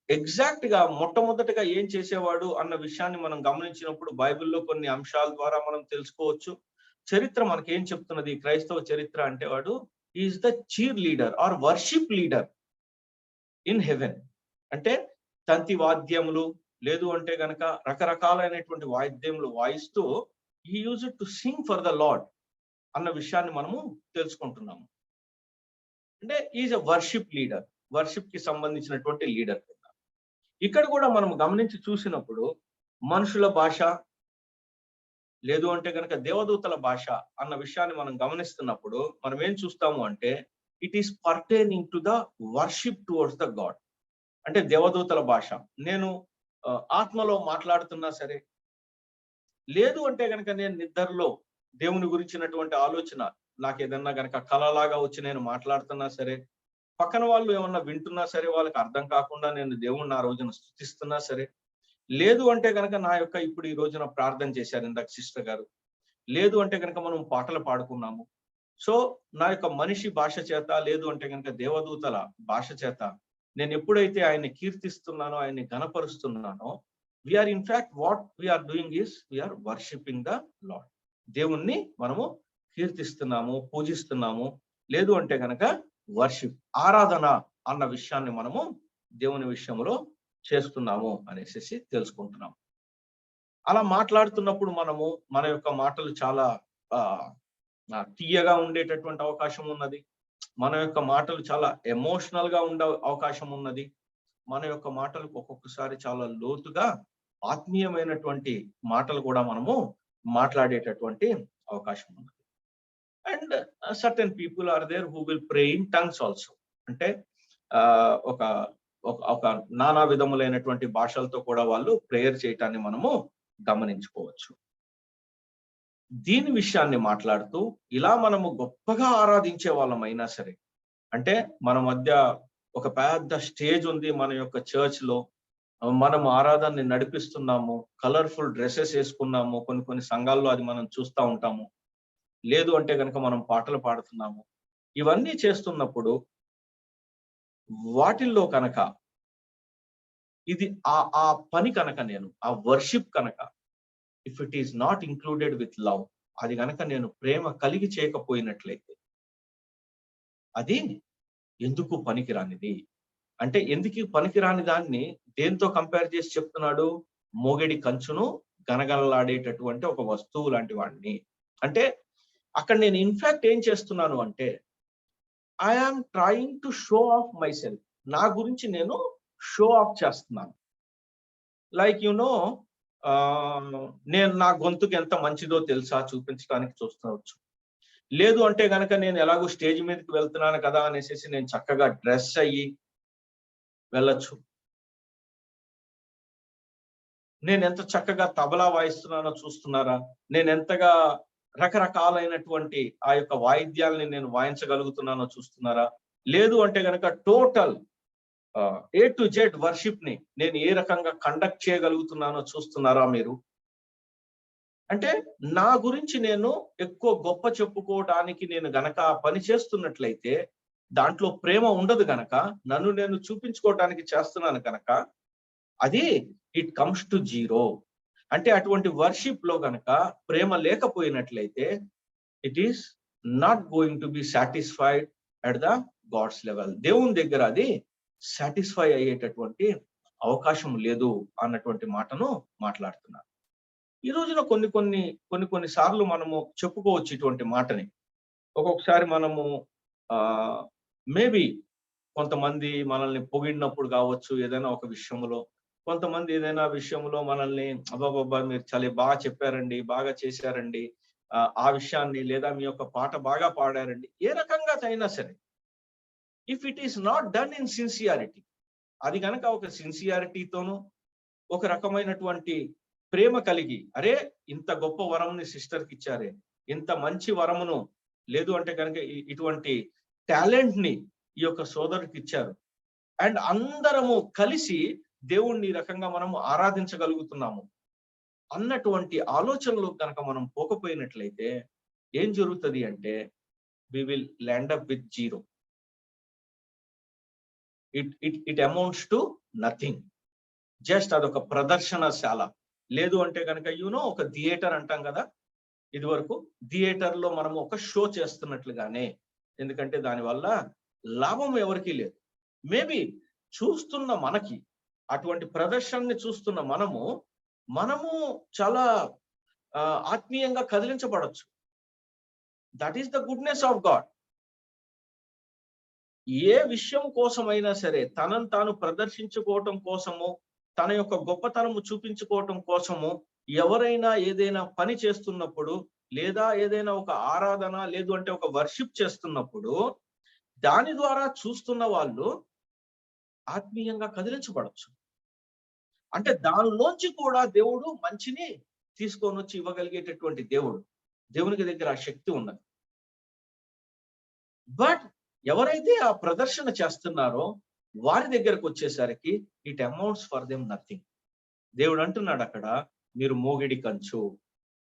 ఎగ్జాక్ట్ గా మొట్టమొదటిగా ఏం చేసేవాడు అన్న విషయాన్ని మనం గమనించినప్పుడు బైబిల్లో కొన్ని అంశాల ద్వారా మనం తెలుసుకోవచ్చు. చరిత్ర మనకేం చెప్తున్నది, క్రైస్తవ చరిత్ర అంటే వాడు is the cheer leader or worship leader in heaven. అంటే తంతి వాద్యములు లేదు అంటే గనక రకరకాలైనటువంటి వాయిద్యములు వాయిస్తూ he use to sing for the lord అన్న విషయాన్ని మనము తెలుసుకుంటున్నాము. అంటే is a worship leader, worship కి సంబంధించినటువంటి లీడర్. ఇక్కడ కూడా మనం గమనించి చూసినప్పుడు మనుషుల భాష లేదు అంటే కనుక దేవదూతల భాష అన్న విషయాన్ని మనం గమనిస్తున్నప్పుడు మనం ఏం చూస్తాము అంటే it is pertaining to the worship towards the God. అంటే దేవదూతల భాష నేను ఆత్మలో మాట్లాడుతున్నా సరే, లేదు అంటే కనుక నేను నిద్రలో దేవుని గురించినటువంటి ఆలోచన నాకు ఏదన్నా కనుక కలలాగా వచ్చి నేను మాట్లాడుతున్నా సరే, పక్కన వాళ్ళు ఏమన్నా వింటున్నా సరే వాళ్ళకి అర్థం కాకుండా నేను దేవుణ్ణి ఆ రోజున స్తుతిస్తున్నా సరే, లేదు అంటే కనుక నా యొక్క ఇప్పుడు ఈ రోజున ప్రార్థన చేశారు ఇందాక సిస్టర్ గారు, లేదు అంటే కనుక మనం పాటలు పాడుకున్నాము. సో నా యొక్క మనిషి భాష చేత లేదు అంటే కనుక దేవదూతల భాష చేత నేను ఎప్పుడైతే ఆయన్ని కీర్తిస్తున్నానో ఆయన్ని ఘనపరుస్తున్నానో we are in fact what we are doing is we are worshipping the Lord. దేవుణ్ణి మనము కీర్తిస్తున్నాము, పూజిస్తున్నాము, లేదు అంటే కనుక వర్షిప్ ఆరాధన అన్న విషయాన్ని మనము దేవుని విషయంలో చేస్తున్నాము అనేసి తెలుసుకుంటున్నాం. అలా మాట్లాడుతున్నప్పుడు మనము మన యొక్క మాటలు చాలా తీయగా ఉండేటటువంటి అవకాశం ఉన్నది. మన యొక్క మాటలు చాలా ఎమోషనల్ గా ఉండే అవకాశం ఉన్నది. మన యొక్క మాటలు ఒక్కొక్కసారి చాలా లోతుగా ఆత్మీయమైనటువంటి మాటలు కూడా మనము మాట్లాడేటటువంటి అవకాశం ఉన్నది. And certain people are there who will pray in tongues also. అంటే ఒక నానా విధములైనటువంటి భాషలతో కూడా వాళ్ళు ప్రేయర్ చేయటాన్ని మనము గమనించుకోవచ్చు. దీని విషయాన్ని మాట్లాడుతూ ఇలా మనము గొప్పగా ఆరాధించే వాళ్ళమైనా సరే, అంటే మన మధ్య ఒక పెద్ద స్టేజ్ ఉంది మన యొక్క చర్చ్ లో, మనం ఆరాధనని నడిపిస్తున్నాము, కలర్ఫుల్ డ్రెస్సెస్ వేసుకున్నాము, కొన్ని సంఘాల్లో అది మనం చూస్తూ ఉంటాము, లేదు అంటే కనుక మనం పాటలు పాడుతున్నాము. ఇవన్నీ చేస్తున్నప్పుడు వాటిల్లో కనుక ఇది ఆ పని కనుక నేను ఆ వర్షిప్ కనుక if it is not included with love, అది కనుక నేను ప్రేమ కలిగి చేయకపోయినట్లయితే అది ఎందుకు పనికిరానిది. అంటే ఎందుకు పనికిరాని దాన్ని దేంతో కంపేర్ చేసి చెప్తున్నాడు? మోగెడి కంచును గనగనలాడేటటువంటి ఒక వస్తువు లాంటి వాడిని. అంటే అక్కడ నేను ఇన్ఫాక్ట్ ఏం చేస్తున్నాను అంటే I am trying to show off myself. నా గురించి నేను షో ఆఫ్ చేస్తున్నాను. లైక్ నేను నా గొంతుకు ఎంత మంచిదో తెలుసా చూపించడానికి చూస్తవచ్చు. లేదు అంటే గనక నేను ఎలాగో స్టేజ్ మీదకి వెళ్తున్నాను కదా అనేసి నేను చక్కగా డ్రెస్ అయ్యి వెళ్ళొచ్చు. నేను ఎంత చక్కగా తబలా వాయిస్తున్నానో చూస్తున్నారా? నేను ఎంతగా రకరకాలైనటువంటి ఆ యొక్క వాయిద్యాలని నేను వాయించగలుగుతున్నానో చూస్తున్నారా? లేదు అంటే గనక total A to Z worship ని నేను ఏ రకంగా కండక్ట్ చేయగలుగుతున్నానో చూస్తున్నారా మీరు? అంటే నా గురించి నేను ఎక్కువ గొప్ప చెప్పుకోవడానికి నేను గనక పని చేస్తున్నట్లయితే దాంట్లో ప్రేమ ఉండదు గనక, నన్ను నేను చూపించుకోవటానికి చేస్తున్నాను కనుక అది ఇట్ కమ్స్ టు జీరో. అంటే అటువంటి వర్షిప్ లో గనక ప్రేమ లేకపోయినట్లయితే it is not going to be satisfied at the God's level. దేవుని దగ్గర అది సాటిస్ఫై అయ్యేటటువంటి అవకాశం లేదు అన్నటువంటి మాటను మాట్లాడుతున్నారు. ఈ రోజున కొన్ని సార్లు మనము చెప్పుకోవచ్చు ఇటువంటి మాటని. ఒక్కొక్కసారి మనము మేబీ కొంతమంది మనల్ని పొగిడినప్పుడు కావచ్చు, ఏదైనా ఒక విషయంలో, కొంతమంది ఏదైనా విషయంలో మనల్ని అబ్బాబ్బా మీరు చాలా బాగా చెప్పారండి, బాగా చేశారండి ఆ విషయాన్ని, లేదా మీ యొక్క పాట బాగా పాడారండి, ఏ రకంగా అయినా సరే if it is not done in sincerity, అది కనుక ఒక సిన్సియారిటీతోనూ ఒక రకమైనటువంటి ప్రేమ కలిగి, అరే ఇంత గొప్ప వరముని సిస్టర్కి ఇచ్చారే, ఇంత మంచి వరమును లేదు అంటే కనుక ఇటువంటి టాలెంట్ ని ఈ యొక్క సోదరుడికి ఇచ్చారు అండ్ అందరము కలిసి దేవుణ్ణి ఈ రకంగా మనము ఆరాధించగలుగుతున్నాము అన్నటువంటి ఆలోచనలు కనుక మనం పోకపోయినట్లయితే ఏం జరుగుతుంది అంటే we will land up with zero. It amounts to nothing. Just అదొక ప్రదర్శనశాల. లేదు అంటే కనుక ఒక థియేటర్ అంటాం కదా, ఇది వరకు థియేటర్ లో మనం ఒక షో చేస్తున్నట్లుగానే ఎందుకంటే దానివల్ల లాభం ఎవరికీ లేదు. మేబీ చూస్తున్న మనకి, అటువంటి ప్రదర్శనని చూస్తున్న మనము చాలా ఆత్మీయంగా కదిలించబడచ్చు. That is the goodness of God. ఏ విషయం కోసమైనా సరే తనను తాను ప్రదర్శించుకోవటం కోసము, తన యొక్క గొప్పతనము చూపించుకోవటం కోసము ఎవరైనా ఏదైనా పని చేస్తున్నప్పుడు, లేదా ఏదైనా ఒక ఆరాధన లేదు అంటే ఒక వర్షిప్ చేస్తున్నప్పుడు దాని ద్వారా చూస్తున్న వాళ్ళు ఆత్మీయంగా కదిలించబడచ్చు. అంటే దానిలోంచి కూడా దేవుడు మంచిని తీసుకొని వచ్చి ఇవ్వగలిగేటటువంటి దేవునికి దగ్గర ఆ శక్తి ఉన్నది. బట్ ఎవరైతే ఆ ప్రదర్శన చేస్తున్నారో వారి దగ్గరకు వచ్చేసరికి it amounts for them nothing. దేవుడు అంటున్నాడు అక్కడ, మీరు మోగిడి కంచు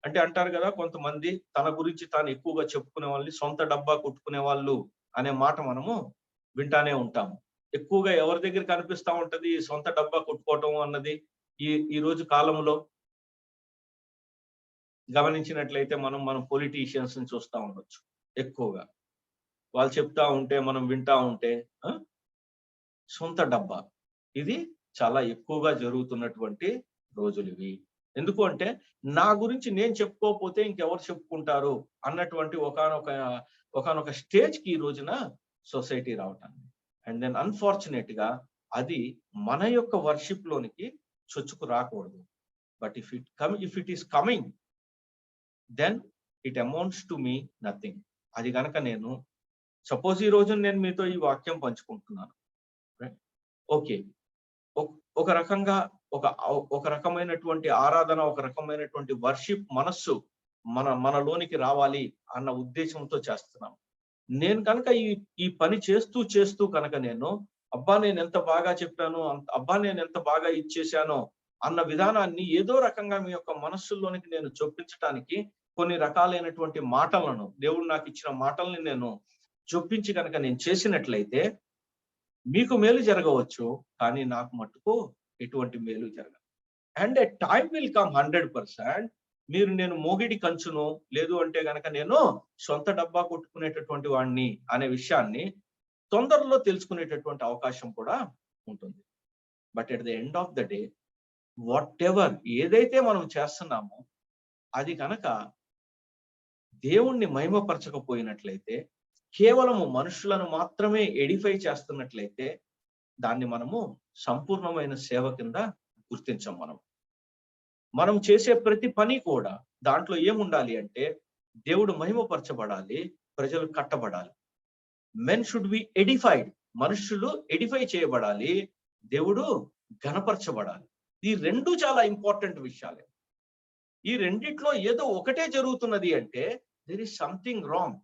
అంటే అంటారు కదా కొంతమంది, తన గురించి తాను ఎక్కువగా చెప్పుకునే వాళ్ళని సొంత డబ్బా కొట్టుకునే వాళ్ళు అనే మాట మనము వింటానే ఉంటాము. ఎక్కువగా ఎవరి దగ్గర కనిపిస్తా ఉంటది సొంత డబ్బా కొట్టుకోవటం అన్నది? ఈ రోజు కాలంలో గమనించినట్లయితే మనం పొలిటీషియన్స్ ని చూస్తా ఉండొచ్చు. ఎక్కువగా వాళ్ళు చెప్తా ఉంటే మనం వింటా ఉంటే సొంత డబ్బా, ఇది చాలా ఎక్కువగా జరుగుతున్నటువంటి రోజులు ఇవి. ఎందుకు అంటే నా గురించి నేను చెప్పుకోకపోతే ఇంకెవరు చెప్పుకుంటారు అన్నటువంటి ఒకనొక స్టేజ్ కి ఈ రోజున సొసైటీ రావటాన్ని. అండ్ దెన్ అన్ఫార్చునేట్ గా అది మన యొక్క వర్షిప్ లోనికి చొచ్చుకు రాకూడదు. But if it is coming then it amounts to me nothing. అది కనుక నేను సపోజ్ ఈ రోజు నేను మీతో ఈ వాక్యం పంచుకుంటున్నాను, ఓకే, ఒక రకంగా ఒక రకమైనటువంటి ఆరాధన, ఒక రకమైనటువంటి వర్షిప్ మనస్సు మనలోనికి రావాలి అన్న ఉద్దేశంతో చేస్తున్నాం. నేను కనుక ఈ పని చేస్తూ కనుక నేను నేను ఎంత బాగా చెప్పాను, నేను ఎంత బాగా ఇచ్చేసానో అన్న విధానాన్ని ఏదో రకంగా మీ యొక్క మనస్సులోనికి నేను చొప్పించడానికి కొన్ని రకాలైనటువంటి మాటలను, దేవుడు నాకు ఇచ్చిన మాటల్ని నేను చొప్పించి కనుక నేను చేసినట్లయితే మీకు మేలు జరగవచ్చు, కానీ నాకు మట్టుకు ఎటువంటి మేలు జరగదు. And a time will come 100%. నేను మోగిడి కంచును, లేదు అంటే గనక నేను సొంత డబ్బా కొట్టుకునేటటువంటి వాడిని అనే విషయాన్ని తొందరలో తెలుసుకునేటటువంటి అవకాశం కూడా ఉంటుంది. But at the end of the day what ever ఏదైతే మనం చేస్తున్నామో అది కనుక దేవుణ్ణి మహిమపరచకపోయినట్లయితే, కేవలము మనుషులను మాత్రమే ఎడిఫై చేస్తున్నట్లయితే దాన్ని మనము సంపూర్ణమైన సేవ కింద గుర్తించాం. మనం చేసే ప్రతి పని కూడా దాంట్లో ఏముండాలి అంటే దేవుడు మహిమపరచబడాలి, ప్రజలు కట్టబడాలి. మెన్ షుడ్ బి ఎడిఫైడ్, మనుషులు ఎడిఫై చేయబడాలి, దేవుడు ఘనపరచబడాలి. ఈ రెండు చాలా ఇంపార్టెంట్ విషయాలే. ఈ రెండిట్లో ఏదో ఒకటే జరుగుతున్నది అంటే there is something wrong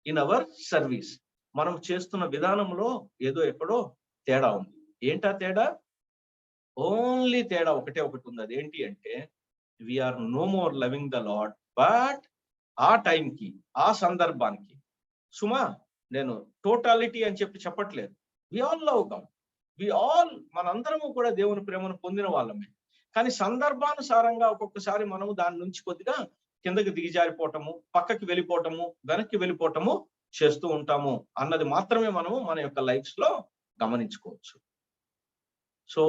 in our service. మనం చేస్తున్న విధానంలో ఏదో ఎక్కడో తేడా ఉంది. ఏంటా తేడా? ఓన్లీ తేడా ఒకటి ఉంది. అదేంటి అంటే we are no more loving the lord. But ఆ టైంకి, ఆ సందర్భానికి, నేను టోటాలిటీ అని చెప్పట్లేదు. వి ఆల్ లవ్ గాడ్, మనందరము కూడా దేవుని ప్రేమను పొందిన వాళ్ళమే. కానీ సందర్భానుసారంగా ఒక్కొక్కసారి మనము దాని నుంచి కొద్దిగా కిందకి దిగిజారిపోవటము, పక్కకి వెళ్ళిపోవటము, వెనక్కి వెళ్ళిపోవటము చేస్తూ ఉంటాము అన్నది మాత్రమే మనము మన యొక్క లైఫ్స్ లో గమనించుకోవచ్చు. సో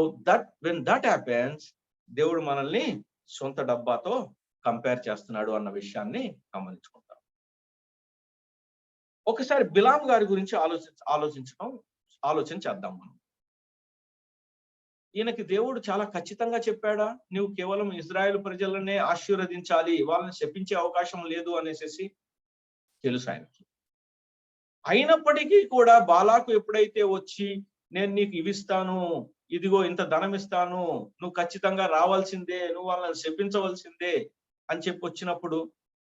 వెన్ దట్ హ్యాపెన్స్, దేవుడు మనల్ని సొంత డబ్బాతో కంపేర్ చేస్తున్నాడు అన్న విషయాన్ని గమనించుకుంటాం. ఒకసారి బిలాం గారి గురించి ఆలోచన చేద్దాం మనం. ఈయనకి దేవుడు చాలా ఖచ్చితంగా చెప్పాడా, నువ్వు కేవలం ఇజ్రాయెల్ ప్రజలనే ఆశీర్వదించాలి, వాళ్ళని శపించే అవకాశం లేదు అనేసి తెలుసు ఆయనకి. అయినప్పటికీ కూడా బాలాకు ఎప్పుడైతే వచ్చి నేను నీకు ఇవిస్తాను, ఇదిగో ఇంత ధనం ఇస్తాను, నువ్వు ఖచ్చితంగా రావాల్సిందే, నువ్వు వాళ్ళని శపించవలసిందే అని చెప్పి వచ్చినప్పుడు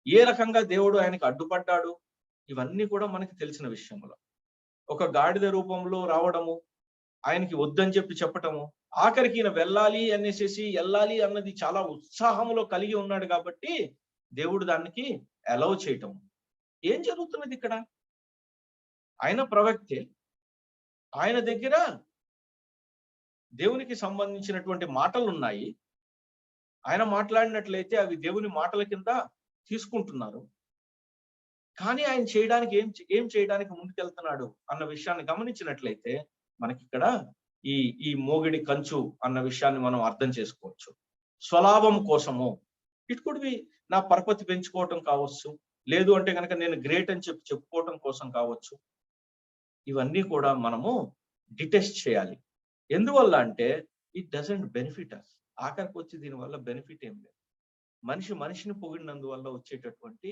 ఏ రకంగా దేవుడు ఆయనకి అడ్డుపడ్డాడు, ఇవన్నీ కూడా మనకి తెలిసిన విషయంలో. ఒక గాడిద రూపంలో రావడము, ఆయనకి వద్దని చెప్పటము, ఆఖరికి ఈయన వెళ్ళాలి అన్నది చాలా ఉత్సాహంలో కలిగి ఉన్నాడు కాబట్టి దేవుడు దానికి అలౌ చేయటం. ఏం జరుగుతున్నది ఇక్కడ? ఆయన ప్రవక్తే, ఆయన దగ్గర దేవునికి సంబంధించినటువంటి మాటలు ఉన్నాయి. ఆయన మాట్లాడినట్లయితే అవి దేవుని మాటల కింద తీసుకుంటున్నారు. కానీ ఆయన చేయడానికి ఏం చేయడానికి ముందుకెళ్తున్నాడు అన్న విషయాన్ని గమనించినట్లయితే మనకి ఇక్కడ ఈ మోగిడి కంచు అన్న విషయాన్ని మనం అర్థం చేసుకోవచ్చు. స్వలాభం కోసము, ఇట్ కుడ్ బి నా పరపతి పెంచుకోవటం కావచ్చు, లేదు అంటే కనుక నేను గ్రేట్ అని చెప్పుకోవటం కోసం కావచ్చు. ఇవన్నీ కూడా మనము డిటెస్ట్ చేయాలి. ఎందువల్ల అంటే ఇట్ డజంట్ బెనిఫిట్ అస్. ఆఖరికి వచ్చి దీనివల్ల బెనిఫిట్ ఏం లేదు. మనిషిని పొగిడినందువల్ల వచ్చేటటువంటి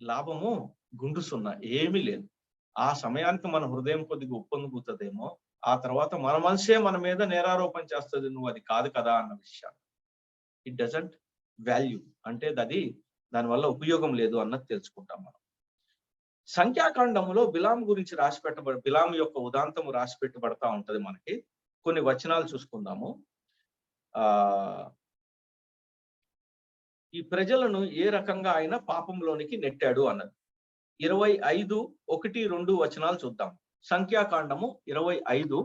లాభము గుండు సున్నా, ఏమీ లేదు. ఆ సమయానికి మన హృదయం కొద్దిగా ఉప్పొంగుతుందేమో, ఆ తర్వాత మన మనసే మన మీద నేరారోపణ చేస్తుంది, నువ్వు అది కాదు కదా అన్న విషయాన్ని. ఇట్ డజంట్ వాల్యూ, అంటే దానివల్ల ఉపయోగం లేదు అన్నది తెలుసుకుంటాం మనం. సంఖ్యాకాండములో బిలాం గురించి బిలాం యొక్క ఉదాంతము రాసి పెట్టబడతా ఉంటది. మనకి కొన్ని వచనాలు చూసుకుందాము. ఈ ప్రజలను ఏ రకంగా ఆయన పాపంలోనికి నెట్టాడు అన్నది 25:1-2 వచనాలు చూద్దాం. సంఖ్యాకాండము 25.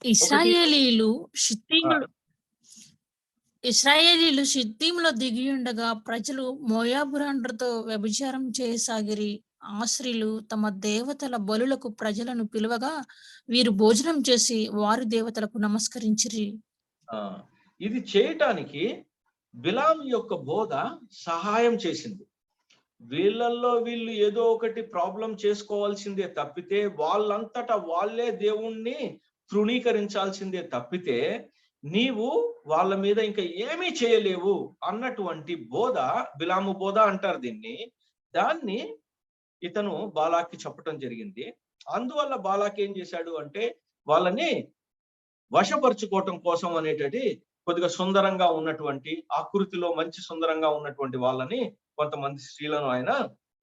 ఇశ్రాయేలీలు షిత్తీములో దిగి ఉండగా ప్రజలు మోయాబురాండ్రతో వ్యభిచారం చేయసాగిరి. ఆశ్రీలు తమ దేవతల బలులకు ప్రజలను పిలువగా వీరు భోజనం చేసి వారి దేవతలకు నమస్కరించిరి. ఇది చేయటానికి బిలాం యొక్క బోధ సహాయం చేసింది. వీళ్ళల్లో వీళ్ళు ఏదో ఒకటి ప్రాబ్లం చేసుకోవాల్సిందే తప్పితే, వాళ్ళంతటా వాళ్ళే దేవుణ్ణి తృణీకరించాల్సిందే తప్పితే, నీవు వాళ్ళ మీద ఇంకా ఏమీ చేయలేవు అన్నటువంటి బోధ, బిలాము బోధ అంటారు దీన్ని. దాన్ని ఇతను బాలాకి చెప్పటం జరిగింది. అందువల్ల బాలాకి ఏం చేశాడు అంటే, వాళ్ళని వశపరుచుకోవటం కోసం అనేటది కొద్దిగా సుందరంగా ఉన్నటువంటి, ఆకృతిలో మంచి సుందరంగా ఉన్నటువంటి వాళ్ళని, కొంతమంది స్త్రీలను ఆయన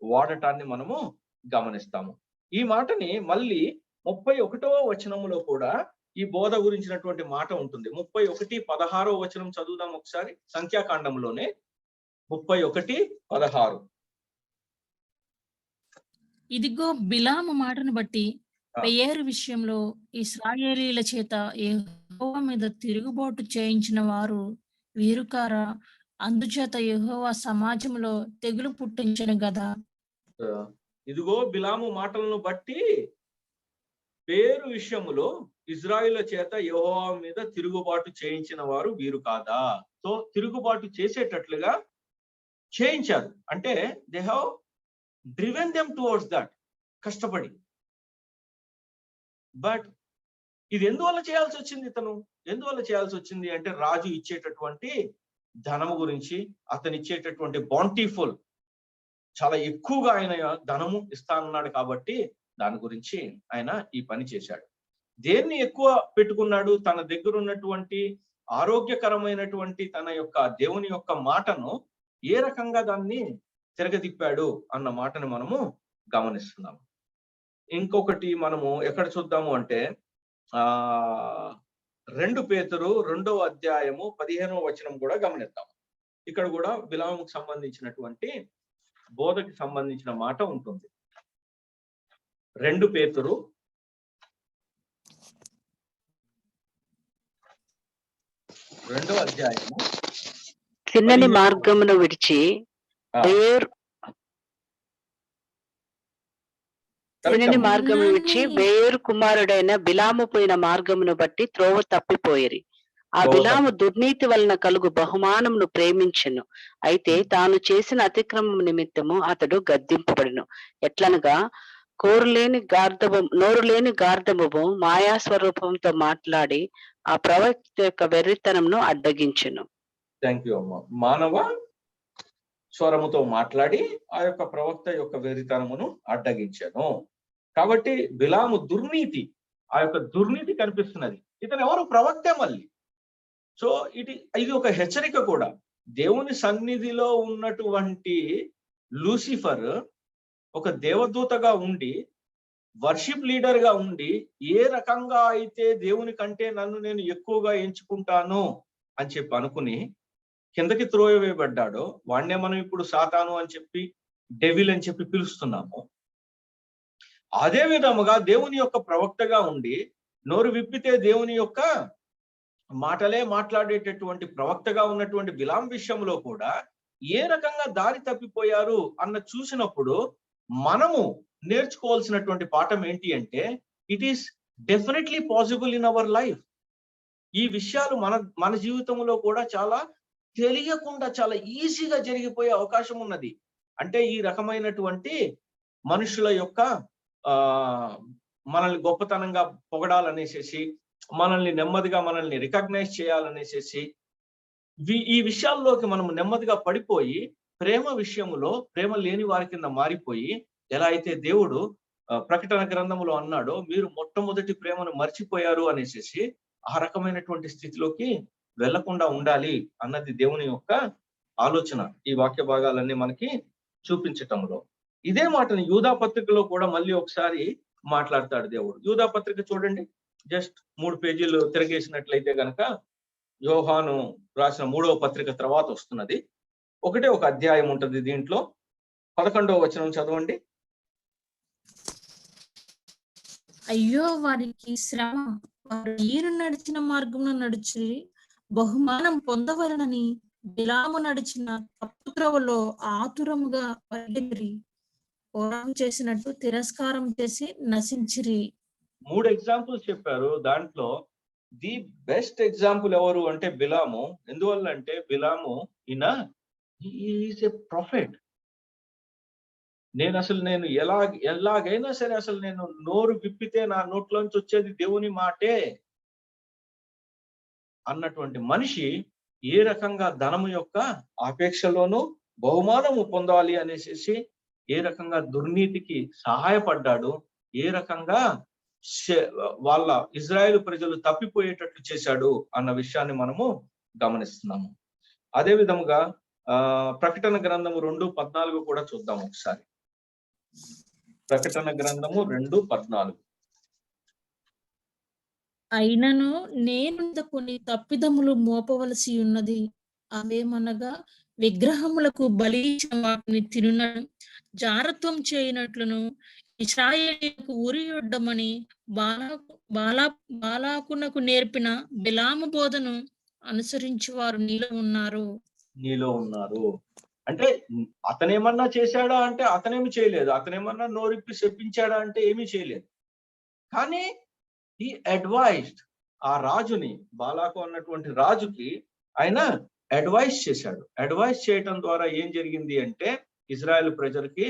వాడటాన్ని మనము గమనిస్తాము. ఈ మాటని మళ్ళీ 31వ వచనములో కూడా ఈ బోధ గురించినటువంటి మాట ఉంటుంది. 31:16 వచనం చదువుదాం ఒకసారి. సంఖ్యాకాండంలోనే 31:16. ఇదిగో బిలాము మాటను బట్టి పెయేరు విషయంలో ఇశ్రాయేలీల చేత యెహోవా మీద తిరుగుబాటు చేయించిన వారు వీరుకారా? అందుచేత యెహోవా సమాజంలో తెగులు పుట్టించను గదా. ఇదిగో బిలాము మాటలను బట్టి పేరు విషయములో ఇజ్రాయేలు చేత యెహోవా మీద తిరుగుబాటు చేయించిన వారు వీరు కాదా? సో తిరుగుబాటు చేసేటట్లుగా చేయించారు. అంటే they have driven them towards that, కష్టపడి. బట్ ఇది ఎందువల్ల చేయాల్సి వచ్చింది? ఎందువల్ల చేయాల్సి వచ్చింది అంటే, రాజు ఇచ్చేటటువంటి ధనము గురించి, అతను ఇచ్చేటటువంటి బాంటీఫుల్, చాలా ఎక్కువగా ఆయన ధనము ఇస్తానన్నాడు కాబట్టి దాని గురించి ఆయన ఈ పని చేశాడు. దేన్ని ఎక్కువ పెట్టుకున్నాడు? తన దగ్గర ఉన్నటువంటి ఆరోగ్యకరమైనటువంటి తన యొక్క దేవుని యొక్క మాటను ఏ రకంగా దాన్ని తిరగతిప్పాడు అన్న మాటను మనము గమనిస్తున్నాము. ఇంకొకటి మనము ఎక్కడ చూద్దాము అంటే 2 పేతురు 2వ అధ్యాయము 15వ వచనం కూడా గమనిద్దాం. ఇక్కడ కూడా బిలాముకు సంబంధించినటువంటి బోధకి సంబంధించిన మాట ఉంటుంది. 2 పేతురు 2వ అధ్యాయము తిన్నని మార్గమును విడిచి బేయరు కుమారుడైన బిలాము పోయిన మార్గమును బట్టి త్రోవ తప్పిపోయిరి. ఆ బిలాము దుర్నీతి వలన కలుగు బహుమానమును ప్రేమించెను. అయితే తాను చేసిన అతిక్రమం నిమిత్తము అతడు గద్దింపబడెను. ఎట్లనగా నోరు లేని గార్ధబము మాయా స్వరూపంతో మాట్లాడి ఆ ప్రవక్త యొక్క వెర్రితనమును అడ్డగించెను. థ్యాంక్ యూ అమ్మ. మానవ స్వరముతో మాట్లాడి ఆ యొక్క ప్రవక్త యొక్క వెర్రితనమును అడ్డగించాను. కాబట్టి బిలాము దుర్నీతి, ఆ యొక్క దుర్నీతి కనిపిస్తున్నది. ఇతను ఎవరు? ప్రవక్తే మళ్ళీ. సో ఇది ఒక హెచ్చరిక కూడా. దేవుని సన్నిధిలో ఉన్నటువంటి లూసిఫర్ ఒక దేవదూతగా ఉండి, వర్షిప్ లీడర్ గా ఉండి, ఏ రకంగా అయితే దేవుని కంటే నన్ను నేను ఎక్కువగా ఎంచుకుంటాను అని చెప్పి అనుకుని కిందకి త్రోయవేయబడ్డాడో వాడినే మనం ఇప్పుడు సాతాను అని చెప్పి, డెవిల్ అని చెప్పి పిలుస్తున్నాము. అదే విధముగా దేవుని యొక్క ప్రవక్తగా ఉండి, నోరు విప్పితే దేవుని యొక్క మాటలే మాట్లాడేటటువంటి ప్రవక్తగా ఉన్నటువంటి బిలాం విషయంలో కూడా ఏ రకంగా దారి తప్పిపోయారు అన్న చూసినప్పుడు మనము నేర్చుకోవాల్సినటువంటి పాఠం ఏంటి అంటే it is definitely possible in our life. ఈ విషయాలు మన జీవితంలో కూడా చాలా తెలియకుండా చాలా ఈజీగా జరిగిపోయే అవకాశం ఉన్నది. అంటే ఈ రకమైనటువంటి మనుషుల యొక్క మనల్ని గొప్పతనంగా పొగడాలనేసేసి, మనల్ని నెమ్మదిగా మనల్ని రికగ్నైజ్ చేయాలనేసేసి ఈ విషయాల్లోకి మనం నెమ్మదిగా పడిపోయి ప్రేమ విషయంలో ప్రేమ లేని వారి కింద మారిపోయి, ఎలా అయితే దేవుడు ప్రకటన గ్రంథంలో అన్నాడో మీరు మొట్టమొదటి ప్రేమను మర్చిపోయారు అనేసి ఆ రకమైనటువంటి స్థితిలోకి వెళ్లకుండా ఉండాలి అన్నది దేవుని యొక్క ఆలోచన ఈ వాక్య భాగాలన్నీ మనకి చూపించటంలో. ఇదే మాటని యూదా పత్రికలో కూడా మళ్ళీ ఒకసారి మాట్లాడతాడు దేవుడు. యూదా పత్రిక చూడండి, జస్ట్ 3 పేజీలు తిరగేసినట్లయితే గనక యోహాను రాసిన 3వ పత్రిక తర్వాత వస్తున్నది. ఒక అధ్యాయం ఉంటుంది దీంట్లో. 11వ వచనం చదవండి. అయ్యో వారికి శ్రమ, వారు ఈయన నడిచిన మార్గంలో నడిచి బహుమానం పొందవలనని బిలాము నడిచిన తప్పు త్రోవలో ఆతురముగా పరిగెత్తిరి, పోరాటం చేసినట్టు తిరస్కారం చేసి నశించిరి. 3 ఎగ్జాంపుల్స్ చెప్పారు. దాంట్లో ది బెస్ట్ ఎగ్జాంపుల్ ఎవరు అంటే బిలాము. ఎందువల్ల అంటే బిలాము ఈజ్ ఎ ప్రొఫెట్. నేను ఎలాగైనా సరే అసలు నేను నోరు విప్పితే నా నోట్లోంచి వచ్చేది దేవుని మాటే అన్నటువంటి మనిషి ఏ రకంగా ధనము యొక్క ఆపేక్షలోనూ బహుమానము పొందాలి అనేసి ఏ రకంగా దుర్నీతికి సహాయపడ్డాడు, ఏ రకంగా వాళ్ళ ఇజ్రాయేలు ప్రజలు తప్పిపోయేటట్లు చేశాడు అన్న విషయాన్ని మనము గమనిస్తున్నాము. అదే విధముగా ప్రకటన గ్రంథము 2:14 కూడా చూద్దాం ఒకసారి. ప్రకటన గ్రంథము 2:14. అయినను నేను కొన్ని తప్పిదములు మోపవలసి ఉన్నది, అవేమనగా విగ్రహములకు బలి వాటిని తినడం, జారత్వం చేయనట్లును, ఇశ్రాయేలీయులకు ఉరియొడ్డమని బాలాకునకు నేర్పిన బిలాము బోధను అనుసరించి వారు నీలో ఉన్నారు. అంటే అతనేమన్నా చేశాడా అంటే అతనేమి చేయలేదు. అతనేమన్నా నోరిప్పి చెప్పించాడా అంటే ఏమీ చేయలేదు. కానీ ఈ అడ్వైజ్డ్ ఆ రాజుని, బాలాకు అన్నటువంటి రాజుకి ఆయన అడ్వైజ్ చేశాడు. అడ్వైజ్ చేయటం ద్వారా ఏం జరిగింది అంటే ఇజ్రాయెల్ ప్రజలకి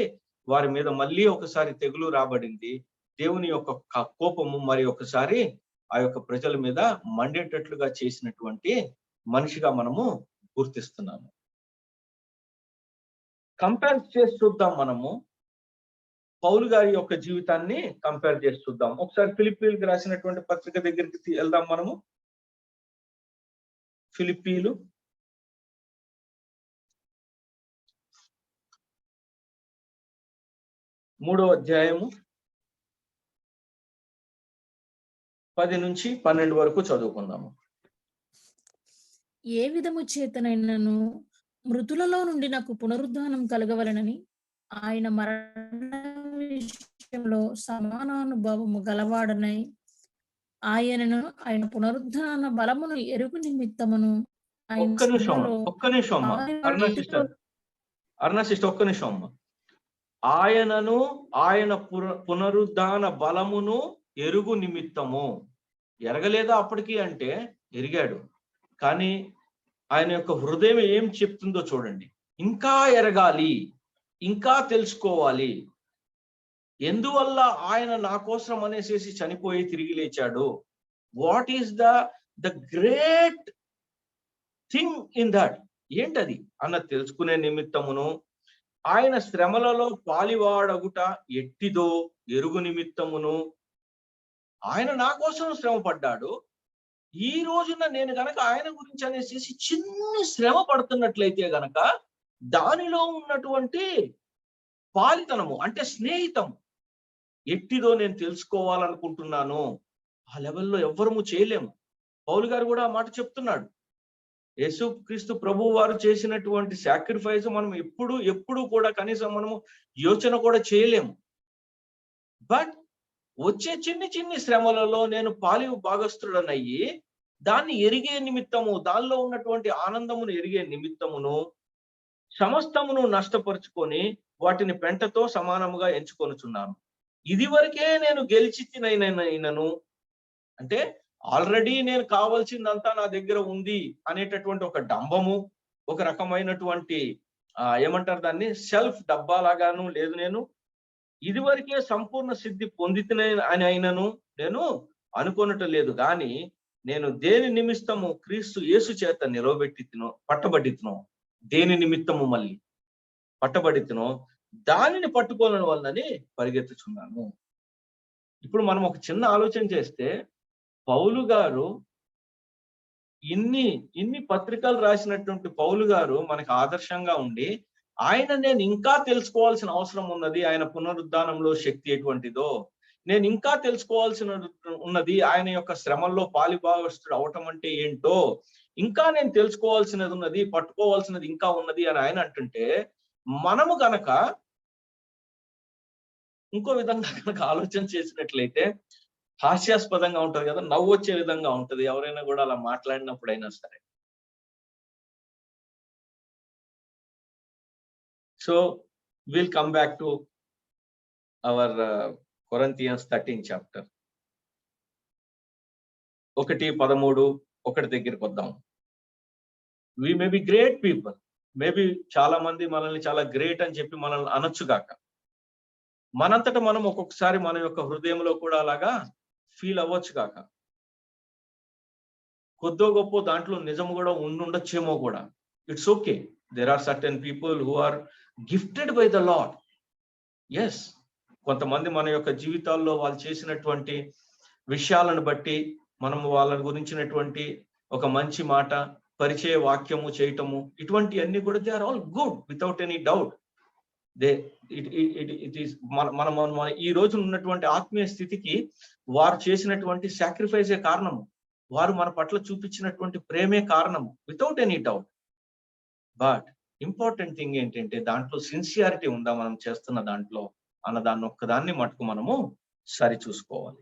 వారి మీద మళ్ళీ ఒకసారి తెగులు రాబడింది. దేవుని యొక్క కోపము మరి ఒకసారి ఆ యొక్క ప్రజల మీద మండేటట్లుగా చేసినటువంటి మనిషిగా మనము గుర్తిస్తున్నాము. కంపేర్ చేసి చూద్దాం. మనము పౌలు గారి యొక్క జీవితాన్ని కంపేర్ చేసి చూద్దాం. ఒకసారి ఫిలిప్పీలకు రాసినటువంటి పత్రిక దగ్గరికి వెళ్దాం మనము. ఫిలిప్పీలు 3వ అధ్యాయము 10 నుంచి 12 వరకు చదువుకుందాము. ఏ విధము చేతనైనను మృతులలో నుండి నాకు పునరుద్ధానం కలగవలనని ఆయన మరణ విషయంలో సమానానుభవము గలవాడనై ఆయన పునరుద్ధాన బలమును ఎరుగు నిమిత్తమును ఒక్క నిమిషం ఆయనను ఆయన పునరుద్ధాన బలమును ఎరుగు నిమిత్తము. ఎరగలేదా అప్పటికి అంటే ఎరిగాడు. కానీ ఆయన యొక్క హృదయం ఏం చెప్తుందో చూడండి. ఇంకా ఎరగాలి, ఇంకా తెలుసుకోవాలి. ఎందువల్ల ఆయన నా కోసం అనేసి చనిపోయి తిరిగి లేచాడు, what is the great thing in that, ఏంటది అన్న తెలుసుకునే నిమిత్తమును ఆయన శ్రమలలో పాలివాడగుట ఎట్టిదో ఎరుగు నిమిత్తమును ఆయన నా కోసం శ్రమ పడ్డాడు. ఈ రోజున నేను గనక ఆయన గురించి అనేసి చిన్న శ్రమ పడుతున్నట్లయితే గనక దానిలో ఉన్నటువంటి పాలితనము అంటే స్నేహితము ఎట్టిదో నేను తెలుసుకోవాలనుకుంటున్నాను. ఆ లెవెల్లో ఎవ్వరము చేయలేము. పౌలు గారు కూడా ఆ మాట చెప్తున్నాడు. యేసుక్రీస్తు ప్రభు వారు చేసినటువంటి సాక్రిఫైస్ మనం ఎప్పుడు కూడా కనీసం మనము యోచన కూడా చేయలేము. బట్ వచ్చే చిన్ని శ్రమలలో నేను భాగస్థుడనయ్యి దాన్ని ఎరిగే నిమిత్తము, దానిలో ఉన్నటువంటి ఆనందమును ఎరిగే నిమిత్తమును సమస్తమును నష్టపరుచుకొని వాటిని పెంటతో సమానముగా ఎంచుకొనుచున్నాను. ఇది వరకే నేను గెలిచి తినైనను, అంటే ఆల్రెడీ నేను కావాల్సిందంతా నా దగ్గర ఉంది అనేటటువంటి ఒక డంబము, ఒక రకమైనటువంటి ఏమంటారు దాన్ని, సెల్ఫ్ డబ్బాలాగాను లేదు. నేను ఇది వరకే సంపూర్ణ సిద్ధి పొందితేనే అని అయినను నేను అనుకొనటం లేదు. కానీ నేను దేని నిమిత్తము క్రీస్తు యేసు చేత పట్టబడితినో, దేని నిమిత్తము మళ్ళీ పట్టబడితినో దానిని పట్టుకోలేని వాళ్ళని పరిగెత్తుచున్నాను. ఇప్పుడు మనం ఒక చిన్న ఆలోచన చేస్తే, పౌలు గారు ఇన్ని పత్రికలు రాసినటువంటి పౌలు గారు మనకు ఆదర్శంగా ఉండి, నేను ఇంకా తెలుసుకోవాల్సిన అవసరం ఉన్నది, ఆయన పునరుద్ధానంలో శక్తి ఎటువంటిదో, నేను ఇంకా తెలుసుకోవాల్సిన ఉన్నది, ఆయన యొక్క శ్రమల్లో పాలిభాగస్తుడు అవటం అంటే ఏంటో ఇంకా నేను తెలుసుకోవాల్సినది ఉన్నది, పట్టుకోవాల్సినది ఇంకా ఉన్నది అని ఆయన అంటుంటే, మనము గనక ఇంకో విధంగా కనుక ఆలోచన చేసినట్లయితే హాస్యాస్పదంగా ఉంటది కదా, నవ్వు వచ్చే విధంగా ఉంటది ఎవరైనా కూడా అలా మాట్లాడినప్పుడైనా సరే. So will come back to our Corinthians 13 chapter. 1:13 దగ్గరికి వద్దాం. We may be great people, maybe చాలా మంది మనల్ని చాలా గ్రేట్ అని చెప్పి మనల్ని అనొచ్చుగాక. మనంతటా మనం ఒక్కొక్కసారి మన యొక్క హృదయంలో కూడా అలాగా ఫీల్ అవ్వచ్చు కాక. కొద్దో గొప్ప దాంట్లో నిజం కూడా ఉండొచ్చేమో కూడా. It's okay. There are certain people who are gifted by the lord. Yes, కొంతమంది మన యొక్క జీవితాల్లో వాళ్ళు చేసినటువంటి విషయాలను బట్టి మనము వాళ్ళ గురించినటువంటి ఒక మంచి మాట, పరిచయ వాక్యము చేయటము, ఇటువంటి అన్ని కూడా they are all good without any doubt. It is మన ఈ రోజు ఉన్నటువంటి ఆత్మీయ స్థితికి వారు చేసినటువంటి సాక్రిఫైసే కారణము, వారు మన పట్ల చూపించినటువంటి ప్రేమే కారణము, without any doubt. But important thing ఏంటంటే దాంట్లో సిన్సియారిటీ ఉందా మనం చేస్తున్న దాంట్లో అన్న దాన్ని ఒక్కదాన్ని మటుకు మనము సరి చూసుకోవాలి.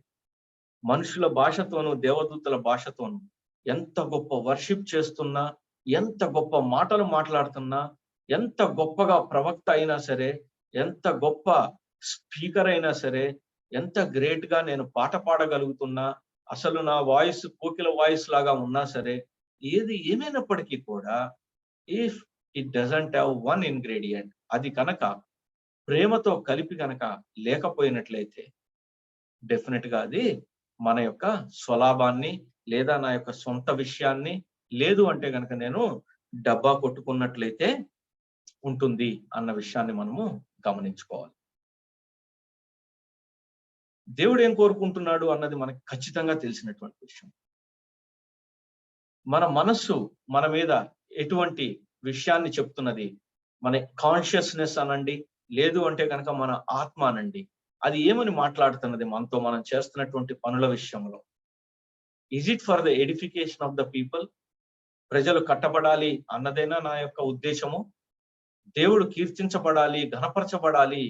మనుషుల భాషతోనూ దేవదూతల భాషతోనూ ఎంత గొప్ప వర్షిప్ చేస్తున్నా, ఎంత గొప్ప మాటలు మాట్లాడుతున్నా, ఎంత గొప్పగా ప్రవక్త అయినా సరే, ఎంత గొప్ప స్పీకర్ అయినా సరే, ఎంత గ్రేట్ గా నేను పాట పాడగలుగుతున్నా, అసలు నా వాయిస్ కోకిల వాయిస్ లాగా ఉన్నా సరే, ఏమైనప్పటికీ కూడా if it doesn't have one ingredient, అది కనుక ప్రేమతో కలిపి కనుక లేకపోయినట్లయితే డెఫినెట్ గా అది మన యొక్క స్వలాభాన్ని లేదా నా యొక్క సొంత విషయాన్ని, లేదు అంటే కనుక నేను డబ్బా కొట్టుకున్నట్లయితే ఉంటుంది అన్న విషయాన్ని మనము గమనించుకోవాలి. దేవుడు ఏం కోరుకుంటున్నాడు అన్నది మనకు ఖచ్చితంగా తెలిసినటువంటి విషయం. మన మనస్సు మన మీద ఎటువంటి విషయాన్ని చెప్తున్నది, మన కాన్షియస్నెస్ అనండి, లేదు అంటే కనుక మన ఆత్మ అనండి, అది ఏమని మాట్లాడుతున్నది మనతో మనం చేస్తున్నటువంటి పనుల విషయంలో. Is it for the edification of the people? ప్రజలు కట్టబడాలి అన్నదేనా నా యొక్క ఉద్దేశము? దేవుడు కీర్తించబడాలి, ఘనపరచబడాలి,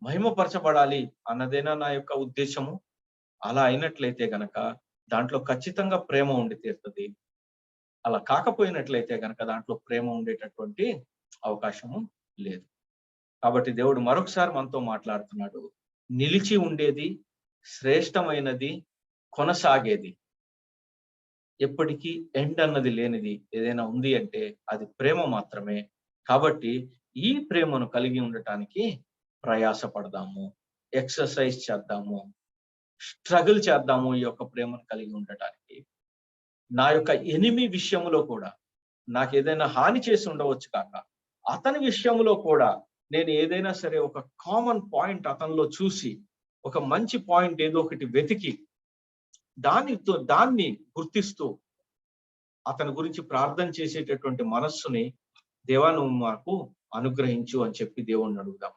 మహిమపరచబడాలి అన్నదేనా నా యొక్క ఉద్దేశము? అలా అయినట్లయితే గనక దాంట్లో ఖచ్చితంగా ప్రేమ ఉండి తీరుతుంది. అలా కాకపోయినట్లయితే గనక దాంట్లో ప్రేమ ఉండేటటువంటి అవకాశము లేదు. కాబట్టి దేవుడు మరొకసారి మనతో మాట్లాడుతున్నాడు. నిలిచి ఉండేది, శ్రేష్టమైనది, కొనసాగేది, ఎప్పటికీ ఎండ్ అన్నది లేనిది ఏదైనా ఉంది అంటే అది ప్రేమ మాత్రమే. కాబట్టి ఈ ప్రేమను కలిగి ఉండటానికి ప్రయాసపడదాము, ఎక్సర్సైజ్ చేద్దాము, స్ట్రగుల్ చేద్దాము ఈ యొక్క ప్రేమను కలిగి ఉండటానికి. నా యొక్క ఎనిమి విషయంలో కూడా నాకు ఏదైనా హాని చేసి ఉండవచ్చు కాక, అతని విషయంలో కూడా నేను ఏదైనా సరే ఒక కామన్ పాయింట్ అతనిలో చూసి, ఒక మంచి పాయింట్ ఏదో ఒకటి వెతికి దాన్ని గుర్తిస్తూ అతని గురించి ప్రార్థన చేసేటటువంటి మనస్సుని దేవా నువ్వు మాకు అనుగ్రహించు అని చెప్పి దేవుణ్ణి అడుగుదాం.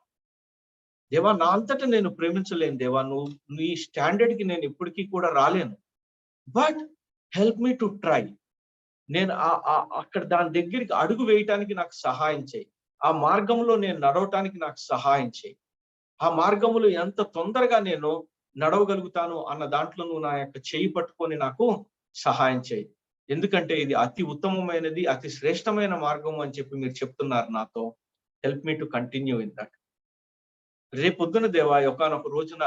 దేవా నా అంతటా నేను ప్రేమించలేను దేవా, నువ్వు నీ స్టాండర్డ్ కి నేను ఇప్పటికీ కూడా రాలేను, but help me to try. నేను అక్కడ దాని దగ్గరికి అడుగు వేయటానికి నాకు సహాయం చేయి, ఆ మార్గంలో నేను నడవటానికి నాకు సహాయం చేయి, ఆ మార్గంలో ఎంత తొందరగా నేను నడవగలుగుతాను అన్న దాంట్లో నువ్వు నా యొక్క చేయి పట్టుకొని నాకు సహాయం చేయి. ఎందుకంటే ఇది అతి ఉత్తమమైనది, అతి శ్రేష్టమైన మార్గం అని చెప్పి మీరు చెప్తున్నారు నాతో. Help me to continue in that. రేపొద్దున దేవా ఒకానొక రోజున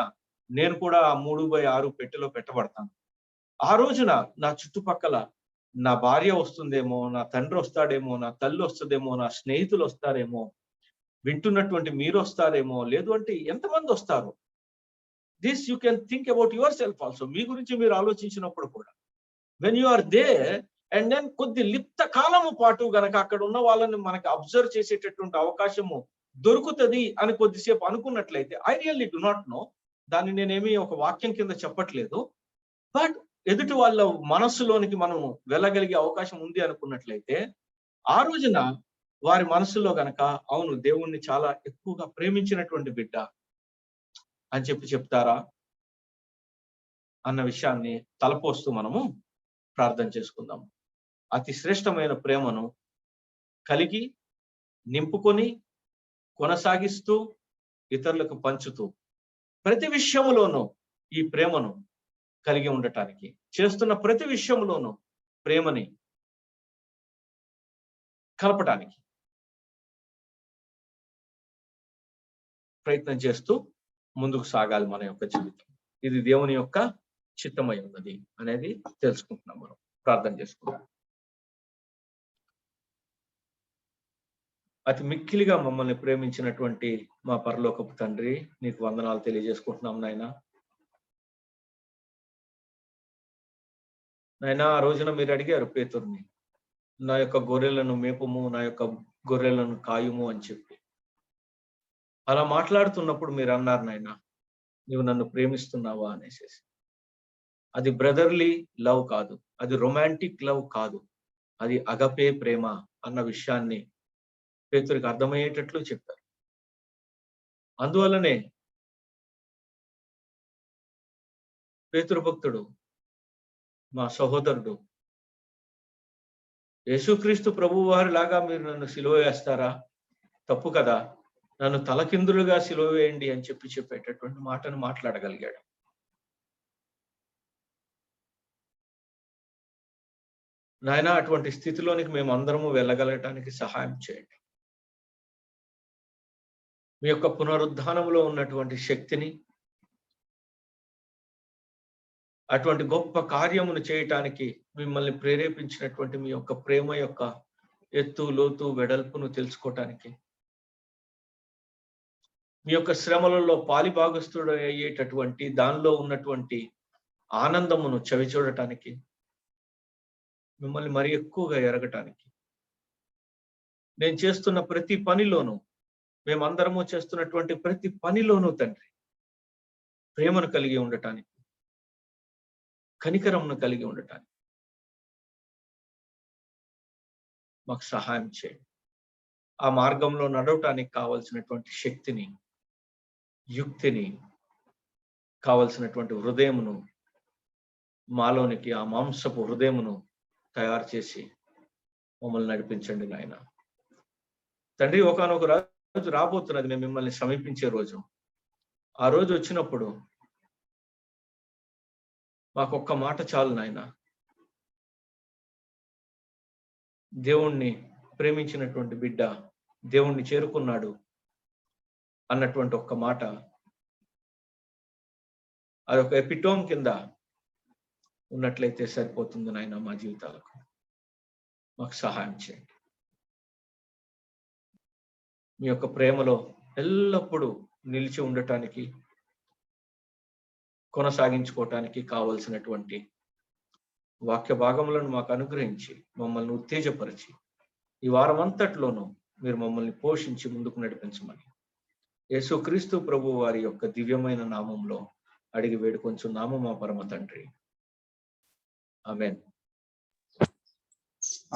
నేను కూడా ఆ 3/6 పెట్టెలో పెట్టబడతాను. ఆ రోజున నా చుట్టుపక్కల నా భార్య వస్తుందేమో, నా తండ్రి వస్తాడేమో, నా తల్లి వస్తుందేమో, నా స్నేహితులు వస్తారేమో, వింటున్నటువంటి మీరు వస్తారేమో, లేదు అంటే ఎంతమంది వస్తారు. This you can think about your self also. మీ గురించి మీరు ఆలోచించినప్పుడు కూడా when you are there and then కొద్ది లిప్త కాలము పాటు గనక అక్కడ ఉన్న వాళ్ళని మనకి అబ్జర్వ్ చేసేటటువంటి అవకాశము దొరుకుతుంది అని కొద్దిసేపు అనుకున్నట్లయితే, I really do not know, దాన్ని నేనేమి ఒక వాక్యం కింద చెప్పట్లేదు, బట్ ఎదుటి వాళ్ళ మనస్సులోనికి మనము వెళ్ళగలిగే అవకాశం ఉంది అనుకున్నట్లయితే, ఆ రోజున వారి మనసులో గనక అవును దేవుణ్ణి చాలా ఎక్కువగా ప్రేమించినటువంటి బిడ్డ అని చెప్తారా అన్న విషయాన్ని తలపోస్తూ మనము ప్రార్థన చేసుకుందాం. అతి శ్రేష్టమైన ప్రేమను కలిగి నింపుకొని కొనసాగిస్తూ ఇతరులకు పంచుతూ ప్రతి విషయంలోనూ ఈ ప్రేమను కలిగి ఉండటానికి, చేస్తున్న ప్రతి విషయంలోనూ ప్రేమని కలపటానికి ప్రయత్నం చేస్తూ ముందుకు సాగాలి మన యొక్క జీవితం. ఇది దేవుని యొక్క చిత్తమై ఉన్నది అనేది తెలుసుకుంటున్నాం. మనం ప్రార్థన చేసుకుంటాం. అతి మిక్కిలిగా మమ్మల్ని ప్రేమించినటువంటి మా పరలోకపు తండ్రి, నీకు వందనాలు తెలియజేసుకుంటున్నాం నాయన. నాయన ఆ రోజున మీరు అడిగారు పేతురుని, నా యొక్క గొర్రెలను మేపుము, నా యొక్క గొర్రెలను కాయుము అని చెప్పి. అలా మాట్లాడుతున్నప్పుడు మీరు అన్నారు నాయన, నువ్వు నన్ను ప్రేమిస్తున్నావా అనేసి. అది బ్రదర్లీ లవ్ కాదు, అది రొమాంటిక్ లవ్ కాదు, అది అగపే ప్రేమ అన్న విషయాన్ని పేతురికి అర్థమయ్యేటట్లు చెప్పారు. అందువల్లనే పేతురు భక్తుడు, మా సహోదరుడు, యేసుక్రీస్తు ప్రభువు వారి లాగా మీరు నన్ను సిలువ వేస్తారా? తప్పు కదా, నన్ను తలకిందులుగా సిలువ వేయండి అని చెప్పేటటువంటి మాటను మాట్లాడగలిగాడు. నాయన అటువంటి స్థితిలోనికి మేము అందరము వెళ్ళగలగటానికి సహాయం చేయండి. మీ యొక్క పునరుద్ధానంలో ఉన్నటువంటి శక్తిని, అటువంటి గొప్ప కార్యమును చేయటానికి మిమ్మల్ని ప్రేరేపించినటువంటి మీ యొక్క ప్రేమ యొక్క ఎత్తు లోతు వెడల్పును తెలుసుకోవటానికి, మీ యొక్క శ్రమలలో పాలిభాగస్తుడు అయ్యేటటువంటి దానిలో ఉన్నటువంటి ఆనందమును చవి చూడటానికి, మిమ్మల్ని మరి ఎక్కువగా ఎరగటానికి, నేను చేస్తున్న ప్రతి పనిలోనూ, మేమందరము చేస్తున్నటువంటి ప్రతి పనిలోనూ తండ్రి ప్రేమను కలిగి ఉండటానికి, కనికరమును కలిగి ఉండటానికి మాకు సహాయం చేయండి. ఆ మార్గంలో నడవటానికి కావలసినటువంటి శక్తిని, యుక్తిని, కావలసినటువంటి హృదయమును మాలోనికి, ఆ మాంసపు హృదయమును తయారు చేసి మమ్మల్ని నడిపించండి నాయన. తండ్రి, ఒకానొక రోజు రాబోతున్నది మేము మిమ్మల్ని సమీపించే రోజు. ఆ రోజు వచ్చినప్పుడు మాకొక్క మాట చాలు నాయన, దేవుణ్ణి ప్రేమించినటువంటి బిడ్డ దేవుణ్ణి చేరుకున్నాడు అన్నటువంటి ఒక్క మాట, అదొక ఎపిటోమ్ కింద ఉన్నట్లయితే సరిపోతుంది నాయన. మా జీవితాలకు మాకు సహాయం చేయండి. మీ యొక్క ప్రేమలో ఎల్లప్పుడూ నిలిచి ఉండటానికి, కొనసాగించుకోవటానికి కావలసినటువంటి వాక్య భాగములను మాకు అనుగ్రహించి మమ్మల్ని ఉత్తేజపరిచి ఈ వారం అంతట్లోనూ మీరు మమ్మల్ని పోషించి ముందుకు నడిపించమని యేసుక్రీస్తు ప్రభు వారి యొక్క దివ్యమైన నామంలో అడిగి వేడుకొంచున్నాము మా పరమ తండ్రి. ఆమేన్.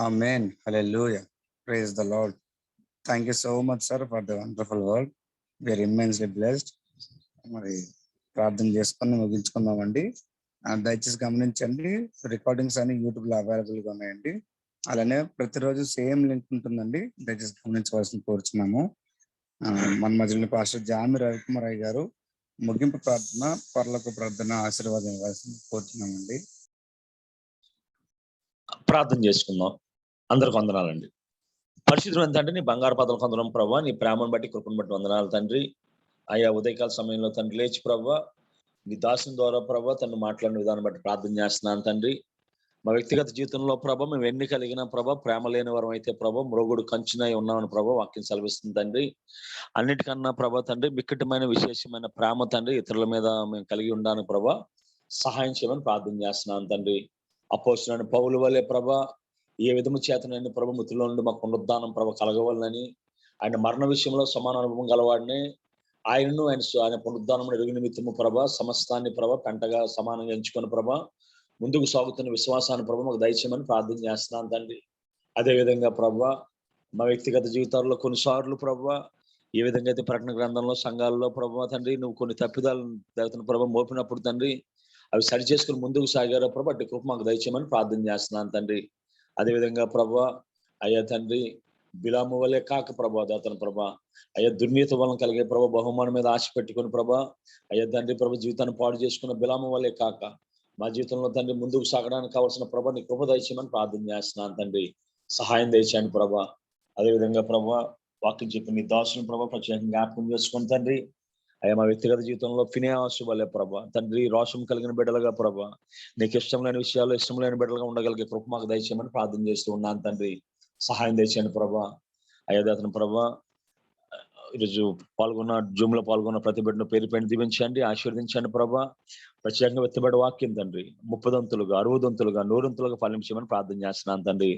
Amen. Hallelujah. Praise the Lord. Thank you so much, sir, for the wonderful word. We are immensely blessed. మరి ప్రార్థన చేసుకొని ముగించుకుందామండి. దయచేసి గమనించండి, రికార్డింగ్స్ అన్ని యూట్యూబ్ లో అవైలబుల్ గా ఉన్నాయండి. అలానే ప్రతిరోజు సేమ్ లింక్ ఉంటుందండి, దయచేసి గమనించవలసిన కోరుచున్నాము. మన మధ్యలో పాస్టర్ జామి రవికుమార్ గారు ముగింపు ప్రార్థన, పరలోక ప్రార్థన ఆశీర్వాదం ఇవ్వాల్సింది కోరుతున్నామండి. ప్రార్థన చేసుకుందాం. అందరికి వందనాలండి. పరిశుద్ధం ఏంటంటే నీ బంగారు పాదాలకు వందనం ప్రభా, నీ ప్రేమను బట్టి కృపను బట్టి వందనాలు తండ్రి. అయ్యా ఉదయకాల సమయంలో తండ్రి లేచి ప్రభా నీ దాసుని ద్వారా ప్రభా తను మాట్లాడిన విధానం బట్టి ప్రార్థన చేస్తున్నాను తండ్రి. మా వ్యక్తిగత జీవితంలో ప్రభా మేము ఎన్ని కలిగిన ప్రభా ప్రేమ లేని వరం అయితే ప్రభా మ్రోగుడు కంచునై ఉన్నామని ప్రభా వాక్యం సెలవిస్తుంది తండ్రి. అన్నిటికన్నా ప్రభా తండ్రి మిక్కటమైన విశేషమైన ప్రేమ తండ్రి ఇతరుల మీద మేము కలిగి ఉండాలని ప్రభా సహాయం చేయమని ప్రార్థన చేస్తున్నాను తండ్రి. అపోస్తులైన పౌలు వలె ప్రభా ఏ విధము చేతనైనా ప్రభు మృతుల్లో నుండి మాకు పునరుద్ధానం ప్రభ కలగవాలని ఆయన మరణ విషయంలో సమాన అనుభవం గలవాడిని ఆయనను ఆయన పునరుద్ధానం ఎరుగు నిమిత్తము ప్రభ సమస్తాన్ని ప్రభ పెంటగా సమానంగా ఎంచుకుని ప్రభ ముందుకు సాగుతున్న విశ్వాసాన్ని ప్రభ మాకు దయచేయమని ప్రార్థన చేస్తున్నాను తండ్రి. అదేవిధంగా ప్రభ మా వ్యక్తిగత జీవితాల్లో కొన్నిసార్లు ప్రభ ఏ విధంగా అయితే ప్రకటన గ్రంథంలో సంఘాల్లో ప్రభ తండ్రి నువ్వు కొన్ని తప్పిదాలు జరుగుతున్న ప్రభ మోపినప్పుడు తండ్రి అవి సరి చేసుకుని ముందుకు సాగారో ప్రభ అట్టి కృప మాకు దయచేయమని ప్రార్థన చేస్తున్నాను తండ్రి. అదేవిధంగా ప్రభా అయ్యా తండ్రి బిలాము వల్లే కాక ప్రభా దాతను ప్రభా అయ్యా దుర్నీతి వలన కలిగే ప్రభా బహుమానం మీద ఆశ పెట్టుకుని ప్రభా అయ్యా తండ్రి ప్రభా జీవితాన్ని పాడు చేసుకున్న బిలాము వల్లే కాక మా జీవితంలో తండ్రి ముందుకు సాగడానికి కావాల్సిన ప్రభా నీ కృప దయచేయమని ప్రార్థన చేస్తున్నాను తండ్రి. సహాయం దయచేయండి ప్రభా. అదేవిధంగా ప్రభా వాక్యం చెప్పి నీ దాసుని ప్రభా ప్రత్యేకంగా జ్ఞాపకం చేసుకుని తండ్రి అయ్యా మా వ్యక్తిగత జీవితంలో ఫినేయాసు వల్లే ప్రభా తండ్రి రోషం కలిగిన బిడ్డలుగా ప్రభా నీకు ఇష్టం లేని విషయాల్లో ఇష్టం లేని బిడ్డలుగా ఉండగలిగే కృప మాకు దయచేయమని ప్రార్థన చేస్తూ ఉన్నాను తండ్రి. సహాయం దయచేయండి ప్రభా. అయ్యా దాతను ప్రభా ఈరోజు జూమ్ లో పాల్గొన్న ప్రతి బిడ్డను పేరు పైన దీవించండి, ఆశీర్వదించండి ప్రభా. ప్రత్యేకంగా వెత్తబడి వాక్యం తండ్రి 30 60 100 ఫలించమని ప్రార్థన చేస్తున్నాను తండ్రి.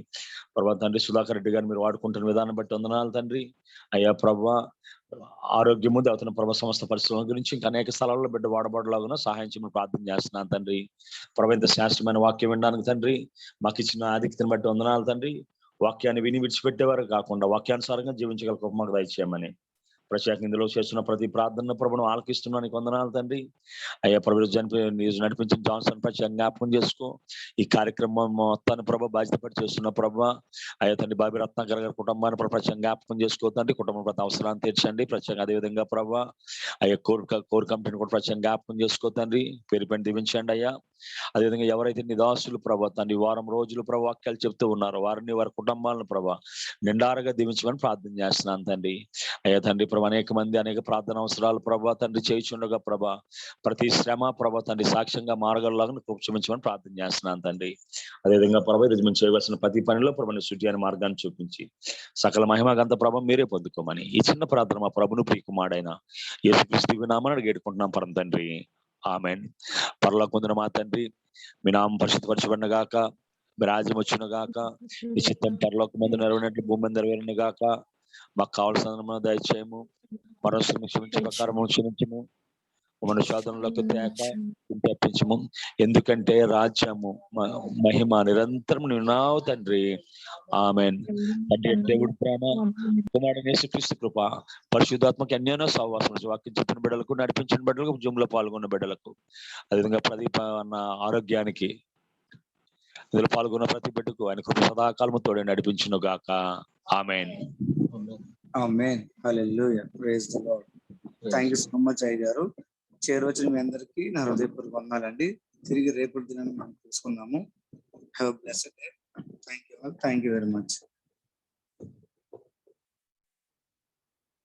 ప్రభా తండ్రి సుధాకర్ రెడ్డి గారిని మీరు వాడుకుంటున్న విధానం బట్టి వందనాలు తండ్రి. అయ్యా ప్రభా ఆరోగ్యము దాతన ప్రభా సమస్త పరిస్థితుల గురించి ఇంకా అనేక స్థలాల్లో బిడ్డ వాడబడలాగా సహాయం చేయమని ప్రార్థన చేస్తున్నాను తండ్రి. ప్రభా ఇంత శాస్త్రమైన వాక్యం వినడానికి తండ్రి మాకు ఇచ్చిన ఆధిక్యతను బట్టి వందనాలు తండ్రి. వాక్యాన్ని విని విడిచిపెట్టేవారు కాకుండా వాక్యానుసారంగా జీవించగల కృప మాకు దయచేయమని ప్రత్యేకంగా ఇందులో చేస్తున్న ప్రతి ప్రార్థన ప్రభును ఆలకిస్తున్నానికి వందనాలు తండ్రి. అయ్యా ప్రభు నడిపించిన జాన్సన్ పై జ్ఞాపకం చేసుకో. ఈ కార్యక్రమం మొత్తాన్ని ప్రభ బాధ్యత పడి చేస్తున్న ప్రభ అయ్యా తండ్రి బాబీ రత్నాకర్ గారి కుటుంబాన్ని ప్రత్యేకంగా జ్ఞాపకం చేసుకోతండి. కుటుంబం ప్రతి అవసరాన్ని తీర్చండి. ప్రత్యేకంగా అదేవిధంగా ప్రభ అయ్యా కోర్ కమిటీని కూడా ప్రత్యేకంగా జ్ఞాపకం చేసుకోతండి. పేరు పైన దీవించండి అయ్యా. అదేవిధంగా ఎవరైతే నిదాసులు ప్రభా తండ్రి వారం రోజులు ప్రభా వాక్యాలు చెప్తూ ఉన్నారో వారిని వారి కుటుంబాలను ప్రభా నిండారుగా దీవించమని ప్రార్థన చేస్తున్నాను తండ్రి. అయ్యా తండ్రి ప్రభా అనేక మంది అనేక ప్రార్థన అవసరాలు ప్రభా తండ్రి చేయించుండగా ప్రభా ప్రతి శ్రమ ప్రభా తండ్రి సాక్ష్యంగా మారగలలాగా క్షమించమని ప్రార్థన చేస్తున్నాను తండ్రి. అదేవిధంగా ప్రభా ఈరోజు మేము చేయవలసిన ప్రతి పనిలో ప్రభాని శుద్ధి అనే మార్గాన్ని చూపించి సకల మహిమగంత ప్రభా మీరే పొందుకోమని ఈ చిన్న ప్రార్థన మా ప్రభును ప్రియకుమారుడైన యేసుక్రీస్తు నామమున వేడుకుంటున్నాం పరమ తండ్రి. ఆమేన్. పరలోకమందున మా తండ్రి మీ నామం పరిశుద్ధపరచబడిన గాక, మీ రాజ్యం వచ్చును గాక, మీ చిత్తం పరలోకమందు నెరవేరినట్లు భూమి మీద నెరవేరును గాక. మాకు కావాల్సిన దయచేయము, మనస్సును క్షమించే ప్రకారం క్షమించము, మన శోధనలోకి తప్పించము. ఎందుకంటే రాజ్యము మహిమ నిరంతరం నిన్నావు తండ్రి. ఆమేన్. అంటే దేవుడి ప్రేమ కుమారుడు యేసుక్రీస్తు కృప పరిశుద్ధాత్మక అన్యోన్య సహవాసం వాక్యం చెప్పిన బిడ్డలకు నడిపించిన బిడ్డలకు జూమ్ లో పాల్గొన్న బిడ్డలకు అదేవిధంగా ప్రదీప అన్న ఆరోగ్యానికి ఇందులో పాల్గొన్న ప్రతి బిడ్డకు ఆయన కృప సదాకాలము తోడే నడిపించును గాక. ఆమేన్. ఆమేన్. హల్లెలూయా. Praise the lord. Thank you so much అయ్య గారు. చేరవచ్చిన మీ అందరికీ నా హృదయపూర్వక వందనాలండి. తిరిగి రేపటి దినాన్ని మనం చూసుకుందాము. Have a blessed day. Thank you very much.